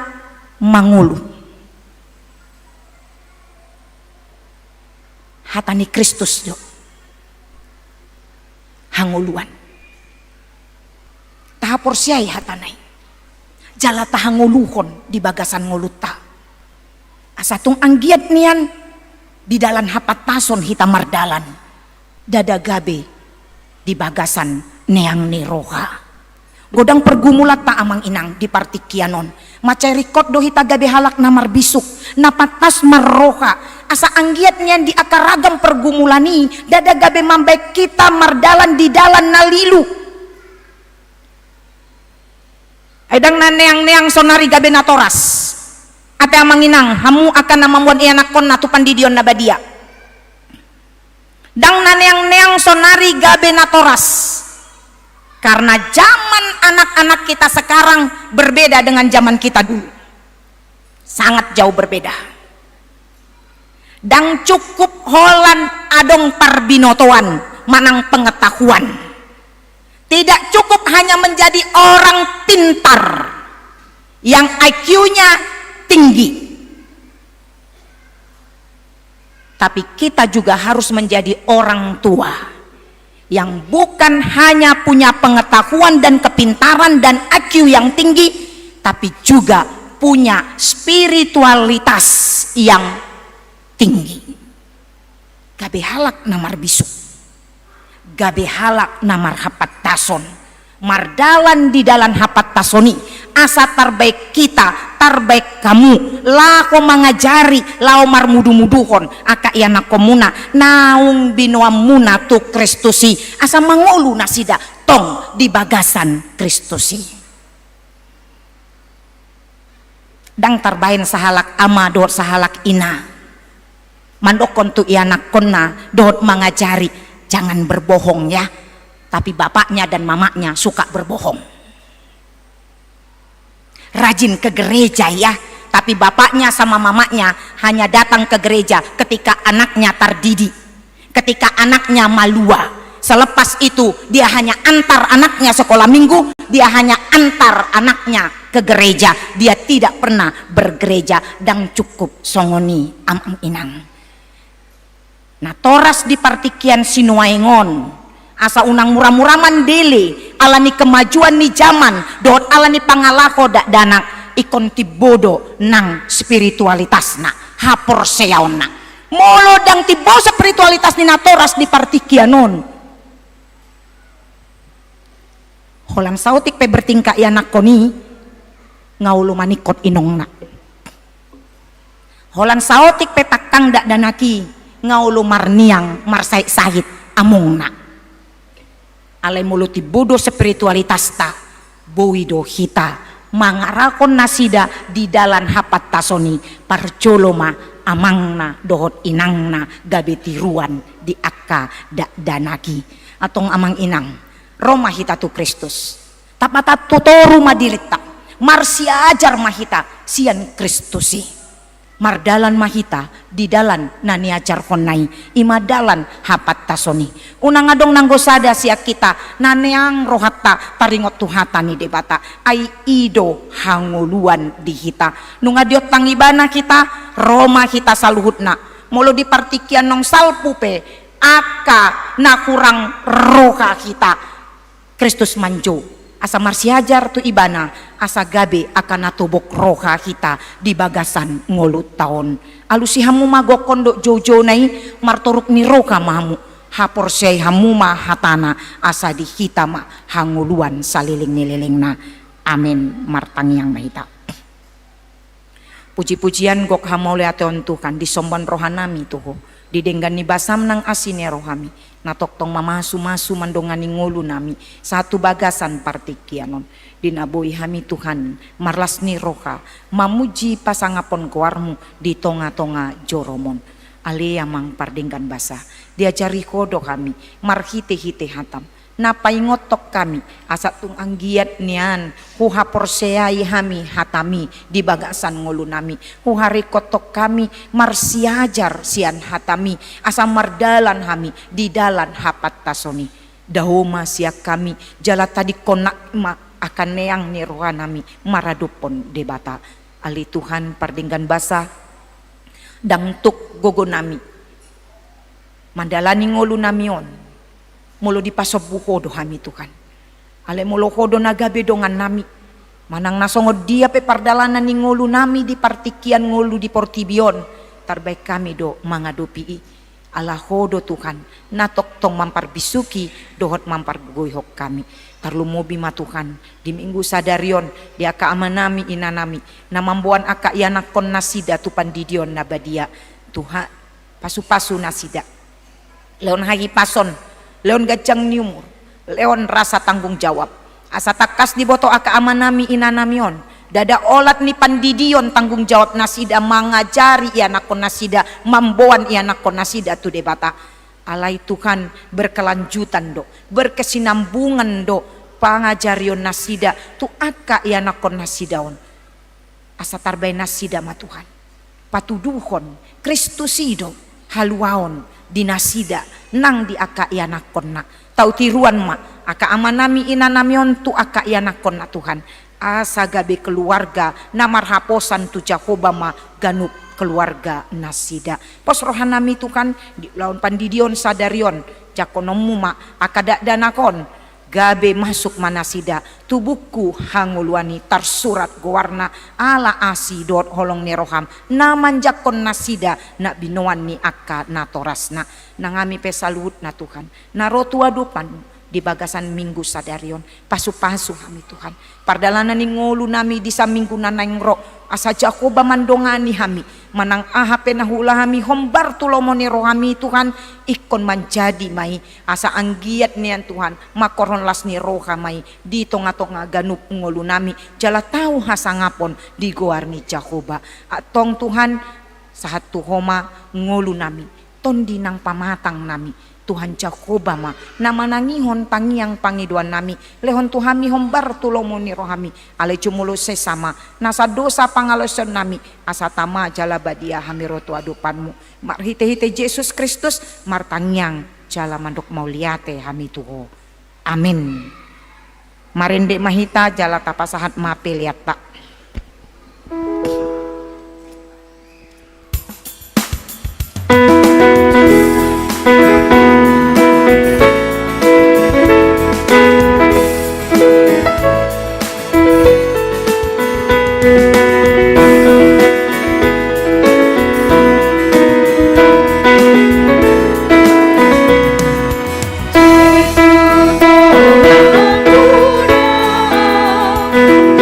mangulu hatani Kristus do hanguluan tahapor siai hatanai jala tahanguluhon di bagasan nguluta asatung anggiat nian di dalam hapat tason hita mardalan dada gabe di bagasan neang neroha godang pergumulat ta amang inang di partikianon macai rikot do hita gabe halak namar bisuk napatas marroha asa anggiat nian di akaragam pergumulani dada gabe mambai kita mardalan di dalan nalilu edang na neang sonari gabe natoras ate amang inang hamu akan namamuan ianakon natupan di dion nabadia dang naneang-neang sonari gabe natoras karena zaman anak-anak kita sekarang berbeda dengan zaman kita dulu sangat jauh berbeda dang cukup holan adong parbinotoan manang pengetahuan tidak cukup hanya menjadi orang pintar yang IQ-nya tinggi tapi kita juga harus menjadi orang tua yang bukan hanya punya pengetahuan dan kepintaran dan IQ yang tinggi, tapi juga punya spiritualitas yang tinggi. Gabe halak namar bisu, gabe halak namar hapat tason, mardalan di dalam hapat tasoni, asa terbaik kita, terbaik kamu, lako mengajari, lao mar mudu-muduhon, aka iana komuna, naung binoam muna tu Kristusi, asa mangolu nasida, tong di bagasan Kristusi. Dang terbain sahalak ama dot sahalak ina, mandokon tu iana konna dot mengajari, jangan berbohong ya. Tapi bapaknya dan mamanya suka berbohong. Rajin ke gereja ya, tapi bapaknya sama mamanya hanya datang ke gereja ketika anaknya terdidik, ketika anaknya malua. Selepas itu dia hanya antar anaknya sekolah minggu, dia hanya antar anaknya ke gereja, dia tidak pernah bergereja. Dan cukup songoni am inang. Nah toras di partikian sinuaingon, asa unang murah-muraman dele alani kemajuan ni zaman dot alani pangalako dak danak ikon tibodo nang spiritualitas na hapor seyaon na molo dang tibo spiritualitas ni natoras di partikianon holan sautik pe bertingkah ya nakoni ngaulu manikot inong na holan sautik pe takang dak danaki ngaulu marniang marsait sahit among na alay muluti bodo spiritualitas ta bowido hita mangarakon nasida di dalan hapat tasoni parcoloma amangna dohot inangna gabetiruan di akka danaki atong amang inang Roma hita tu Kristus tapata totoru madilita marsia ajar mahita sian Kristusi mardalan mahita di dalan nani ajar honai ima dalan hapat tasoni unang adong nanggosada siak kita naneang rohata taringot tuhata ni debata ai ido hanguluan di hita nung adiot tangibana kita Roma hita saluhutna molo di partikian nong salpupe aka na kurang roha kita Kristus manjo asa marsiajar tu ibana asa gabe akan natubok roha kita di bagasan ngolut tahun alusi hamu magokon dok jojo nai martoruk ni roha mahamu hapor sei hamu ma hatana asa di kita ma hanguluan saliling nililing na amin martang yang mahita puji-pujian gok hamole ateon Tuhan disomban rohanami tuho didenggan ni basam nang asine rohami natoktong mamasu-masu mandongani ngulu nami satu bagasan partikianon dinaboi hami Tuhan marlas ni roha mamuji pasangapon kuarmu di tonga-tonga joromon ale amang pardenggan basa diajari kodo kami marhite-hite hatam napai ngotok kami asatung anggiat nian huha porseai hami hatami di bagasan ngulu nami huhari kotok kami marsiajar sian hatami asa mardalan hami di dalan hapat tasoni dahoma siak kami jala tadi konak ma akan neang ni rohanami maradupon debata ali Tuhan pardinggan basa dang tuk gogo nami mandalani ngulu namion mulu dipasob buhodo hami Tuhan ale mulu hodo nagabe dongan nami manang nasongod dia pe pardalanan ni ngulu nami di partikian ngulu di Portibion terbaik kami do mangadopi ala hodo Tuhan natok tong mamparbisuki dohot mampargoyhok kami tarlumobi ma Tuhan di minggu sadarion di aka amanami inanami namambuan aka ianakon nasida tupan didion nabadia Tuhan pasu-pasu nasida leon hagi pason leon gajang niumur, leon rasa tanggung jawab. Asa takas di boto aka amanami inanamion. Dada olat ni pandidion tanggung jawab nasida mangajari ianakon nasida mamboan ianakon nasida tu debata. Alai Tuhan berkelanjutan do, berkesinambungan do pangajarion nasida tu aka ianakon nasidaon. Asa tarbay nasida ma Tuhan. Patuduhon Kristusido haluaon dinasida nang di aka ianakon na tau tiruan ma aka amanami inanamion tu aka ianakon na Tuhan asa gabe keluarga namar haposan tu Jakoba ma ganup keluarga nasida. Pos rohanami Tuhan di lawan pandidion sadarion jakonomuma akadak danakon gabe masuk manasida tubuhku hanguluani tarsurat gowarna ala asi dot holong neroham naman jakon nasida nak binoan ni akka natorasna nangami pesalut na Tuhan narotua dupan di bagasan minggu sadarion pasu-pasu kami Tuhan pardalanan ni ngolu nami di saminggu nanang ro asa Jakoba mandongani kami manang ahape nahula kami hombar tulomoni rohami Tuhan ikon menjadi mai asa anggiat nian Tuhan makoron las ni roha mai di tonga-tonga ganup ngolu nami jala tahu hasangapon di goarni Jakoba atong Tuhan sahat tuhoma ngolu nami tondi nang pamatang nami Tuhan Jakoba ma nama nangihon tangiang pangiduan nami lehon tuhami hombar tulomoni rohami ale cumulo sesama nasa dosa pangaloson nami asatama jala badia hami rotu adupanmu marhite-hite Yesus Kristus martangiang jala mandok mauliate hami tuho amin marende mahita jala tapasahat mape liat tak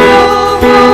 Oh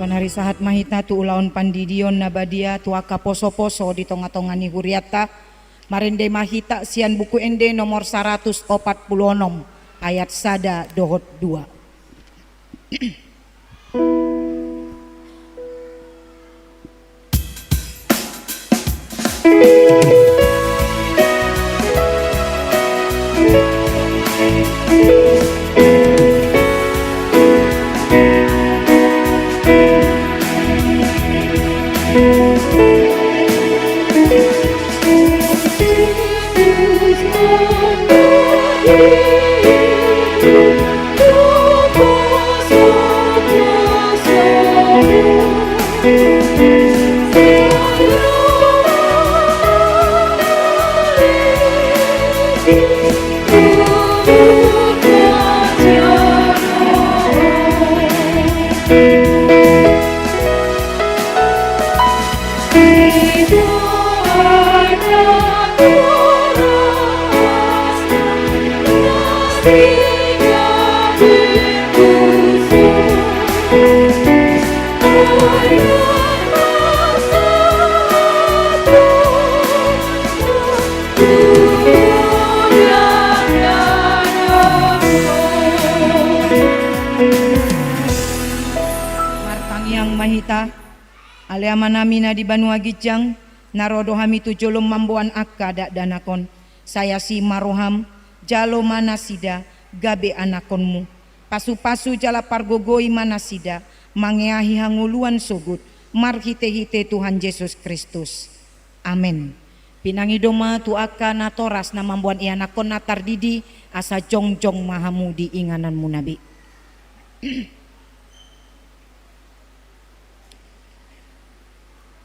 Sonari sahat mahita tu ulaon pandidion nabadia tuaka poso-poso di tonga-tongani huriata. Marende mahita sian buku ende nomor 146 ayat sada dohot 2. Aleamanamina di Banua Gijang narodo hami tu jolom mamboan akka dak danakon saya si maroham jalo manasida gabe anakonmu pasu-pasu jala pargogoi manasida mangeahi hanguluan sogut marhite-hite Tuhan Yesus Kristus amin. Pinangi doma tu akka natoras na mamboan ianakon natar didi asa jongjong mahamu di ingananmu nabi.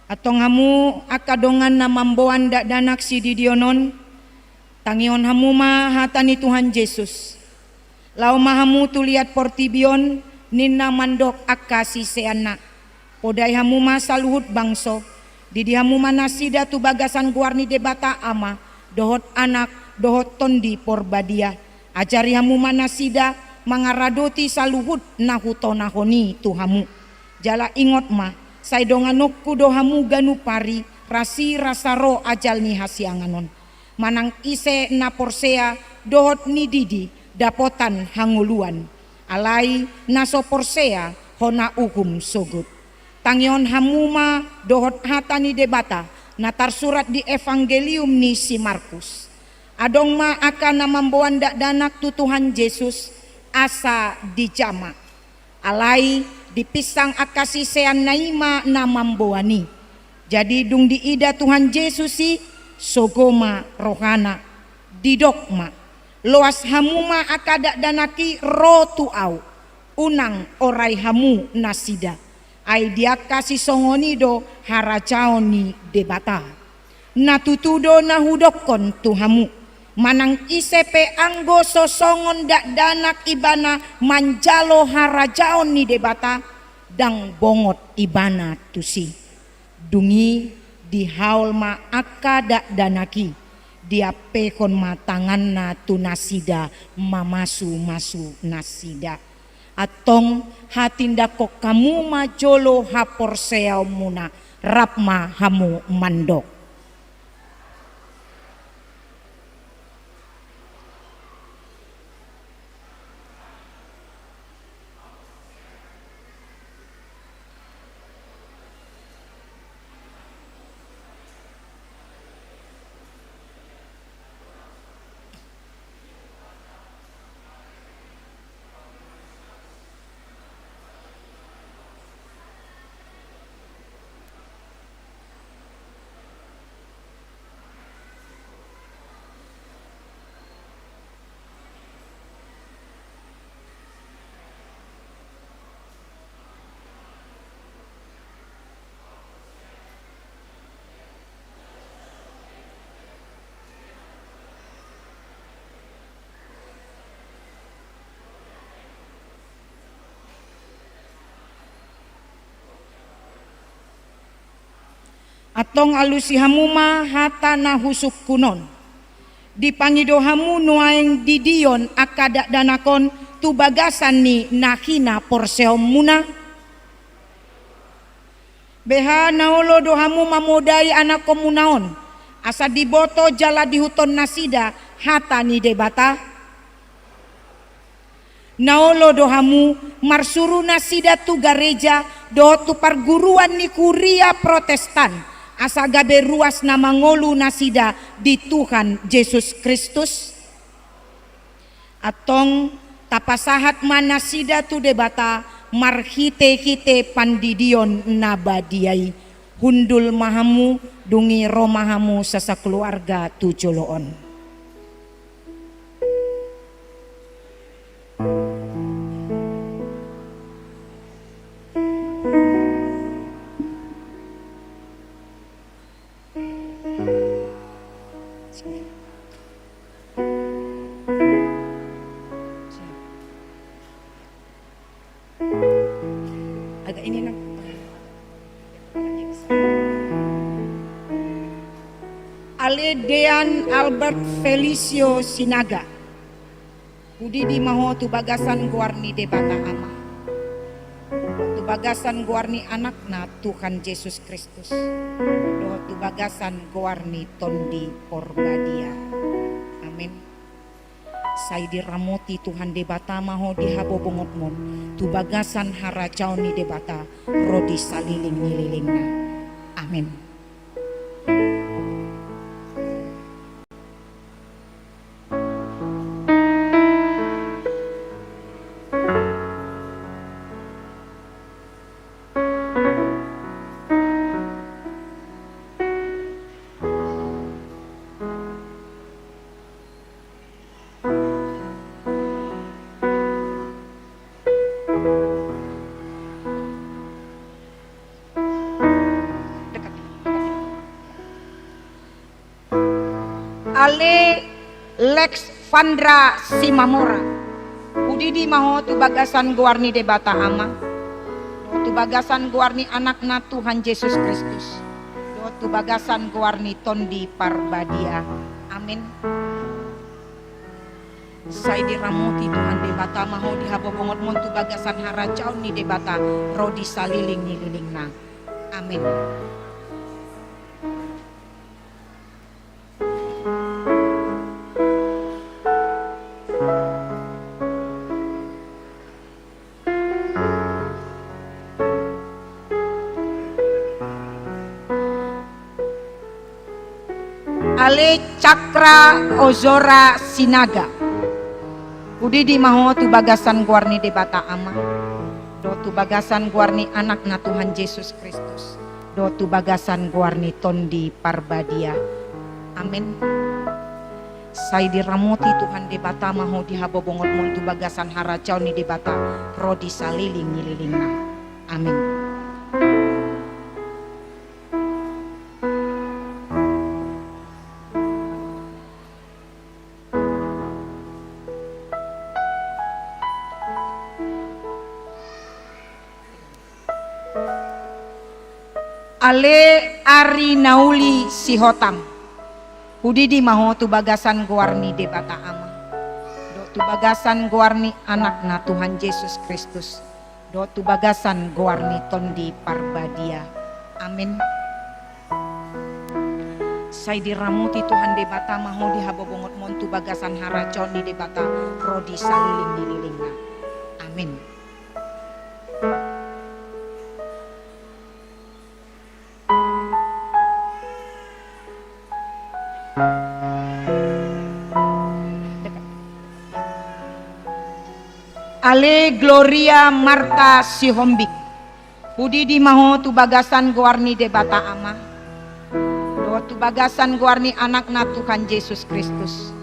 Atong hamu akadongan na mamboan dak danak si didionon tangion hamu ma hatani Tuhan Yesus lau mahamu tu liat portibion ninna mandok akasi seana podai hamu ma saluhut bangso didi hamu manasida tu bagasan guarni debata ama dohot anak dohot tondi porbadia ajari hamu manasida mangaradoti saluhut nahuto nahoni tu hamu jala ingot ma saidonganokku dohamu ganu pari rasi rasaro ajal ni hasianganon manang ise na porsea dohot ni didi dapotan hanguluan alai naso porsea hona uhum sogut tangion hamuma dohot hatani debata natar surat di evangelium ni si Markus adong ma akan namamboan dak danak tu Tuhan Yesus asa dijama alai dipisang akasi sean naima namamboani jadi dung diida Tuhan Yesus si sogoma rohana didokma loas hamuma akadak danaki rotu au unang orai hamu nasida ai diakasi songonido harajaoni debata natutudo nahudokon tuhamu manang isepe anggo sosongon dak danak ibana manjalo harajaon ni debata dang bongot ibana tusi dungi di haul ma akka dak danaki dia pekon ma tanganna tu nasida mamasu nasida atong hatinda kok kamu majolo hapor seau muna rapma hamu mandok. Atong alusi hamuma hata na husuk kunon. Dipangido hamu nuaeng didion akadak danakon tu bagasan ni nakina porseom muna. Beha naolo dohamu mamodai anak komunaon. Asa diboto jala dihuton nasida hata ni debata. Naolo dohamu marsuru nasida tu gareja do tu perguruan ni kuria Protestan. Asa gabe ruas nama ngolu nasida di Tuhan Yesus Kristus. Atong tapasahat manasida tu debata marhite-hite pandidion nabadiai hundul mahamu dungi romahamu sasa keluarga tu joloon. Agak ini nak. Aledean Albert Felicio Sinaga. Budi di maho tu bagasan guarni debata ama. Tu bagasan guarni anakna Tuhan Yesus Kristus. Do tu bagasan guarni tondi porbadia. Amin. Saidi ramoti Tuhan debata maho dihabobongotmon tu bagasan haracau ni debata rodi saliling nililingna. Amin. Ale Lex Vandra Simamora. Udidi maho tu bagasan guarni debata ama. Do tu bagasan guarni anakna Tuhan Yesus Kristus. Do tu bagasan guarni tondi parbadia. Amin. Saidi ramoti Tuhan debata maho dihabobongot mon tu bagasan haracau ni debata rodi saliling ni lilingna. Amin. Ale Cakra Ozora Sinaga. Budi di maho tu bagasan guarni debata ama. Do tu bagasan guarni anakna Tuhan Yesus Kristus. Do tu bagasan guarni tondi parbadia. Amin. Saidi ramoti Tuhan debata maho dihabobongot mon tu bagasan haracau ni debata rodi saliling nililingna. Amin. Ale Ari Nauli Sihotam. Budi di maho tu bagasan guarni debata ama. Do tu bagasan guarni anakna Tuhan Yesus Kristus. Do tu bagasan guarni tondi parbadia. Amin. Saidi ramuti Tuhan debata maho dihabobongot mon tu bagasan haracon ni debata rodi saliling nililingna. Amin. Ale Gloria Marta Sihombik. Budi di maho tu bagasan guarni debata ama. Do tu bagasan guarni anakna Tuhan Yesus Kristus.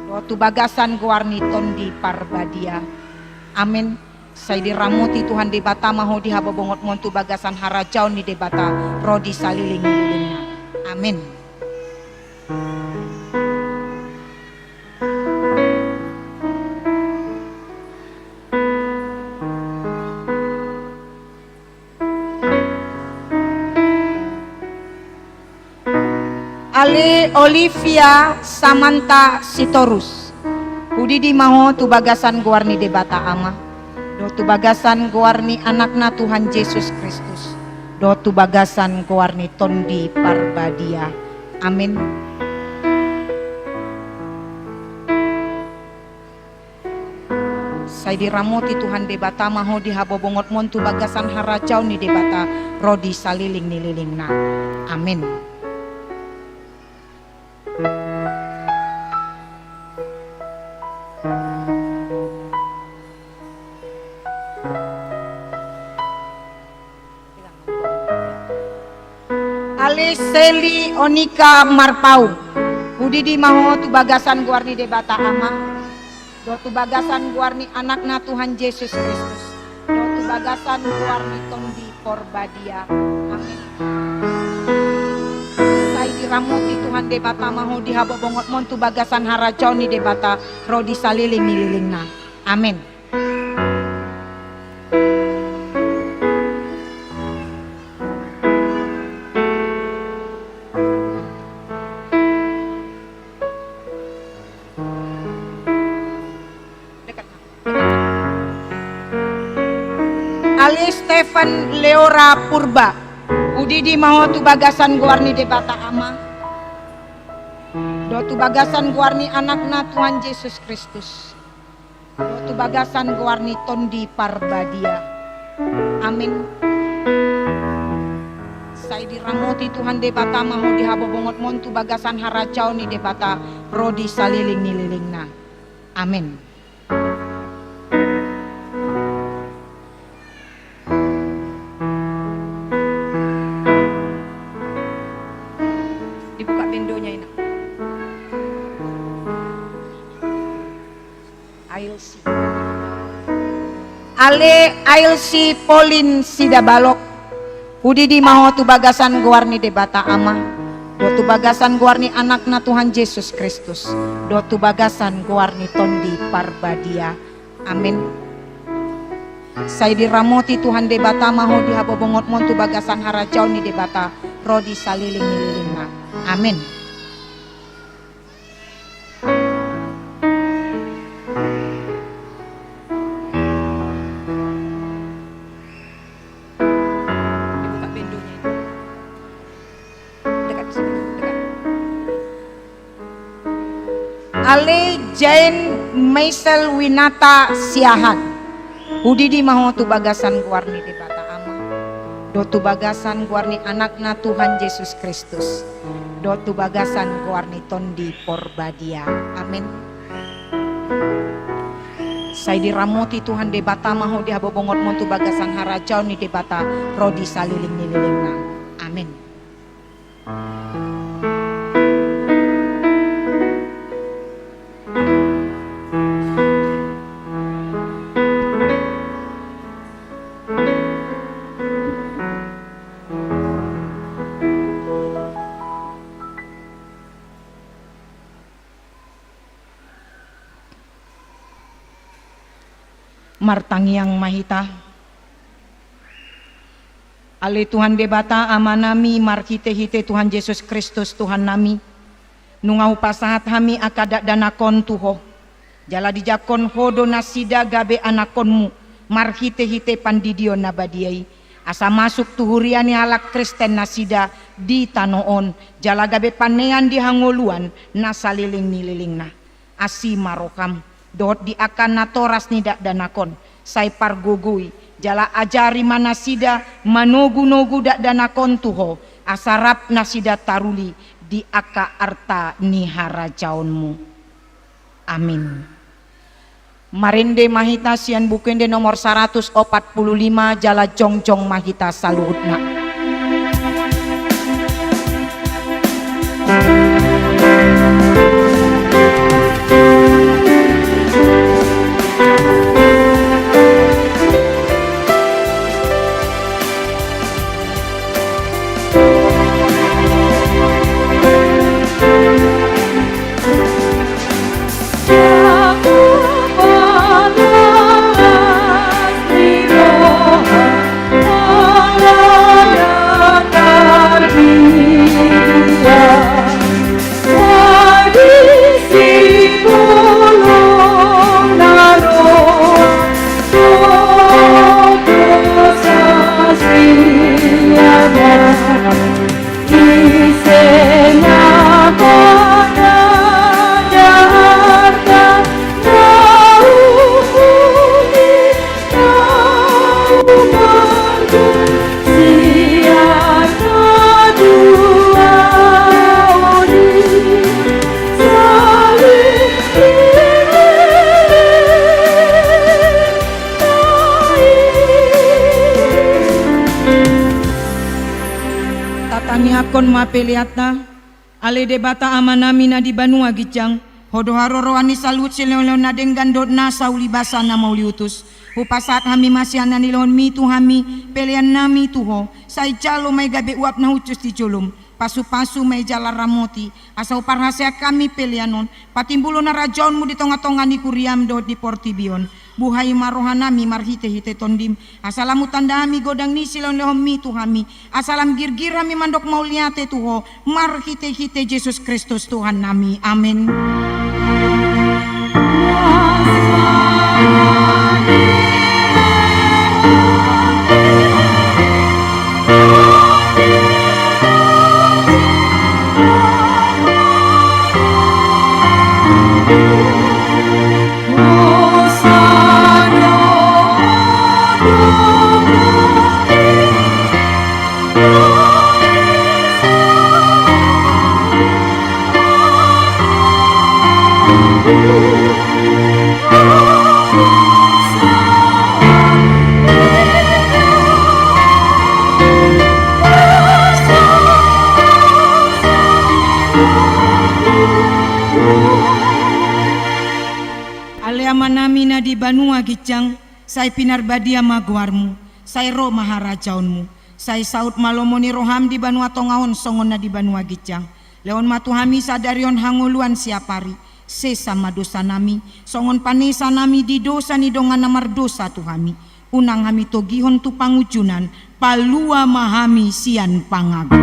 Do tu bagasan guarni tondi parbadia. Amin. Saidi ramuti Tuhan debata maho dihabobongot mon tu bagasan haracau ni debata rodi saliling lilingna. Amin. Ale Olivia Samantha Sitorus. Budi di maho tu bagasan guarni debata ama. Do tu bagasan guarni anakna Tuhan Yesus Kristus. dotu bagasan kuarni tondi parbadia. Amin. Saya diramoti Tuhan debata maho di habobongot montu bagasan haracau ni debata rodi saliling nililingna. Amin. Ale Seli Onika Marpau Udidi maho tu bagasan guarni debata ama dotu bagasan guarni anakna Tuhan Yesus Kristus dotu bagasan guarni tondi porbadia. Amin. Sai diramoti Tuhan debata maho di habobongot montu bagasan haracau ni debata rodi saliling nililingna. Amin. Ali Stefan Leora Purba Udidi maho tu bagasan guarni debata ama dotu bagasan guarni anakna Tuhan Yesus Kristus dotu bagasan guarni tondi parbadia. Amin. Sai diramoti Tuhan debata maho di habobongot montu bagasan haracau ni debata rodi saliling nililingna. Amin. Dibuka bendonya ini. Ailsi. Ale Ailsi Polin Sidabalok. Udidi maho tu bagasan guarni debata ama. Dotu bagasan guarni anakna Tuhan Yesus Kristus. Dotu bagasan guarni tondi parbadia. Amin. Saya diramoti Tuhan debata maho di habobongot montu bagasan haracau ni debata rodi saliling nililingna. Amin. Dibuka bendonya itu. Dekat sini, dekat. Ale Jane Maisel Winata Siahan. Udidi maho tu bagasan guarni debata ama. Dotu bagasan guarni anakna Tuhan Yesus Kristus. Dotu bagasan guarni tondi porbadia. Amin. Saya diramoti Tuhan debata maho di habobongot montu bagasan haracau ni debata rodi saliling nililingna. Amin. Martangiang mahita ale Tuhan debata amanami markite hite Tuhan Yesus Kristus Tuhan nami nungau pasahat hami akadak danakon tuho jala dijakon hodo nasida gabe anakonmu markite hite pandidio nabadiai asa masuk tuhuriani halak Kristen nasida di tanoon jala gabe panean di hangoluan nasaliling nililingna asi marokam dot di akan natoras nidak danakon sai pargogui jala ajari manasida manogu-nogu dak danakon tuho asarap nasida taruli di aka arta ni harajaunmu. Amin. Marende mahita sian bukende nomor 145 jala jongjong mahita saluhutna. La Tami akon ma peliatna ale debata amanamina di Banua Gijang hodo haroro ani salut sileo na denggan dot na sauli basana mauli utus upasat hami masih anani lon mi tu hami pelian nami tuho sai jalo mai gabe uap na hucus di jolum pasu-pasu mai jala ramoti asau parhasia kami pelianon patimbulo na rajaunmu di tonga-tonga ni kuriam dot di portibion buhai marohanami marhite-hite tondim asalamu tanda hami godang ni silon lehom mi tu hami asalam girgir hami mandok mauliate tuho marhite-hite Yesus Kristus Tuhan nami amin. Manamina di Banua Gijang, sai pinar badia maguarmu, sai ro maharajaunmu, sai saut malomoni roham di Banua Tongaon songona di Banua Gijang, leon matuhami sadarion hanguluan siapari, sesama dosa nami, songon panesa nami di dosa ni dongan namar dosa tuhami, unang hami togihon tu pangujunan, palua mahami sian pangagu.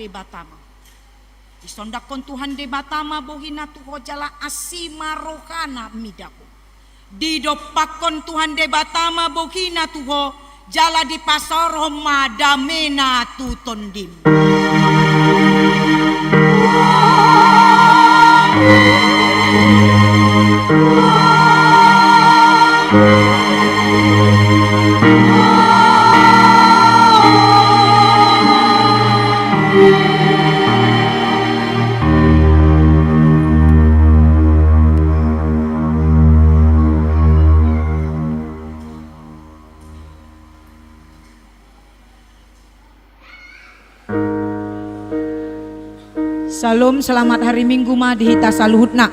Batama disondakon Tuhan de Batama bohina tuho jala asima rohana midako didopakon Tuhan de Batama bohina tuho jala di pasoro madamena tutondim. Salam, selamat hari Minggu ma dihita saluhutna.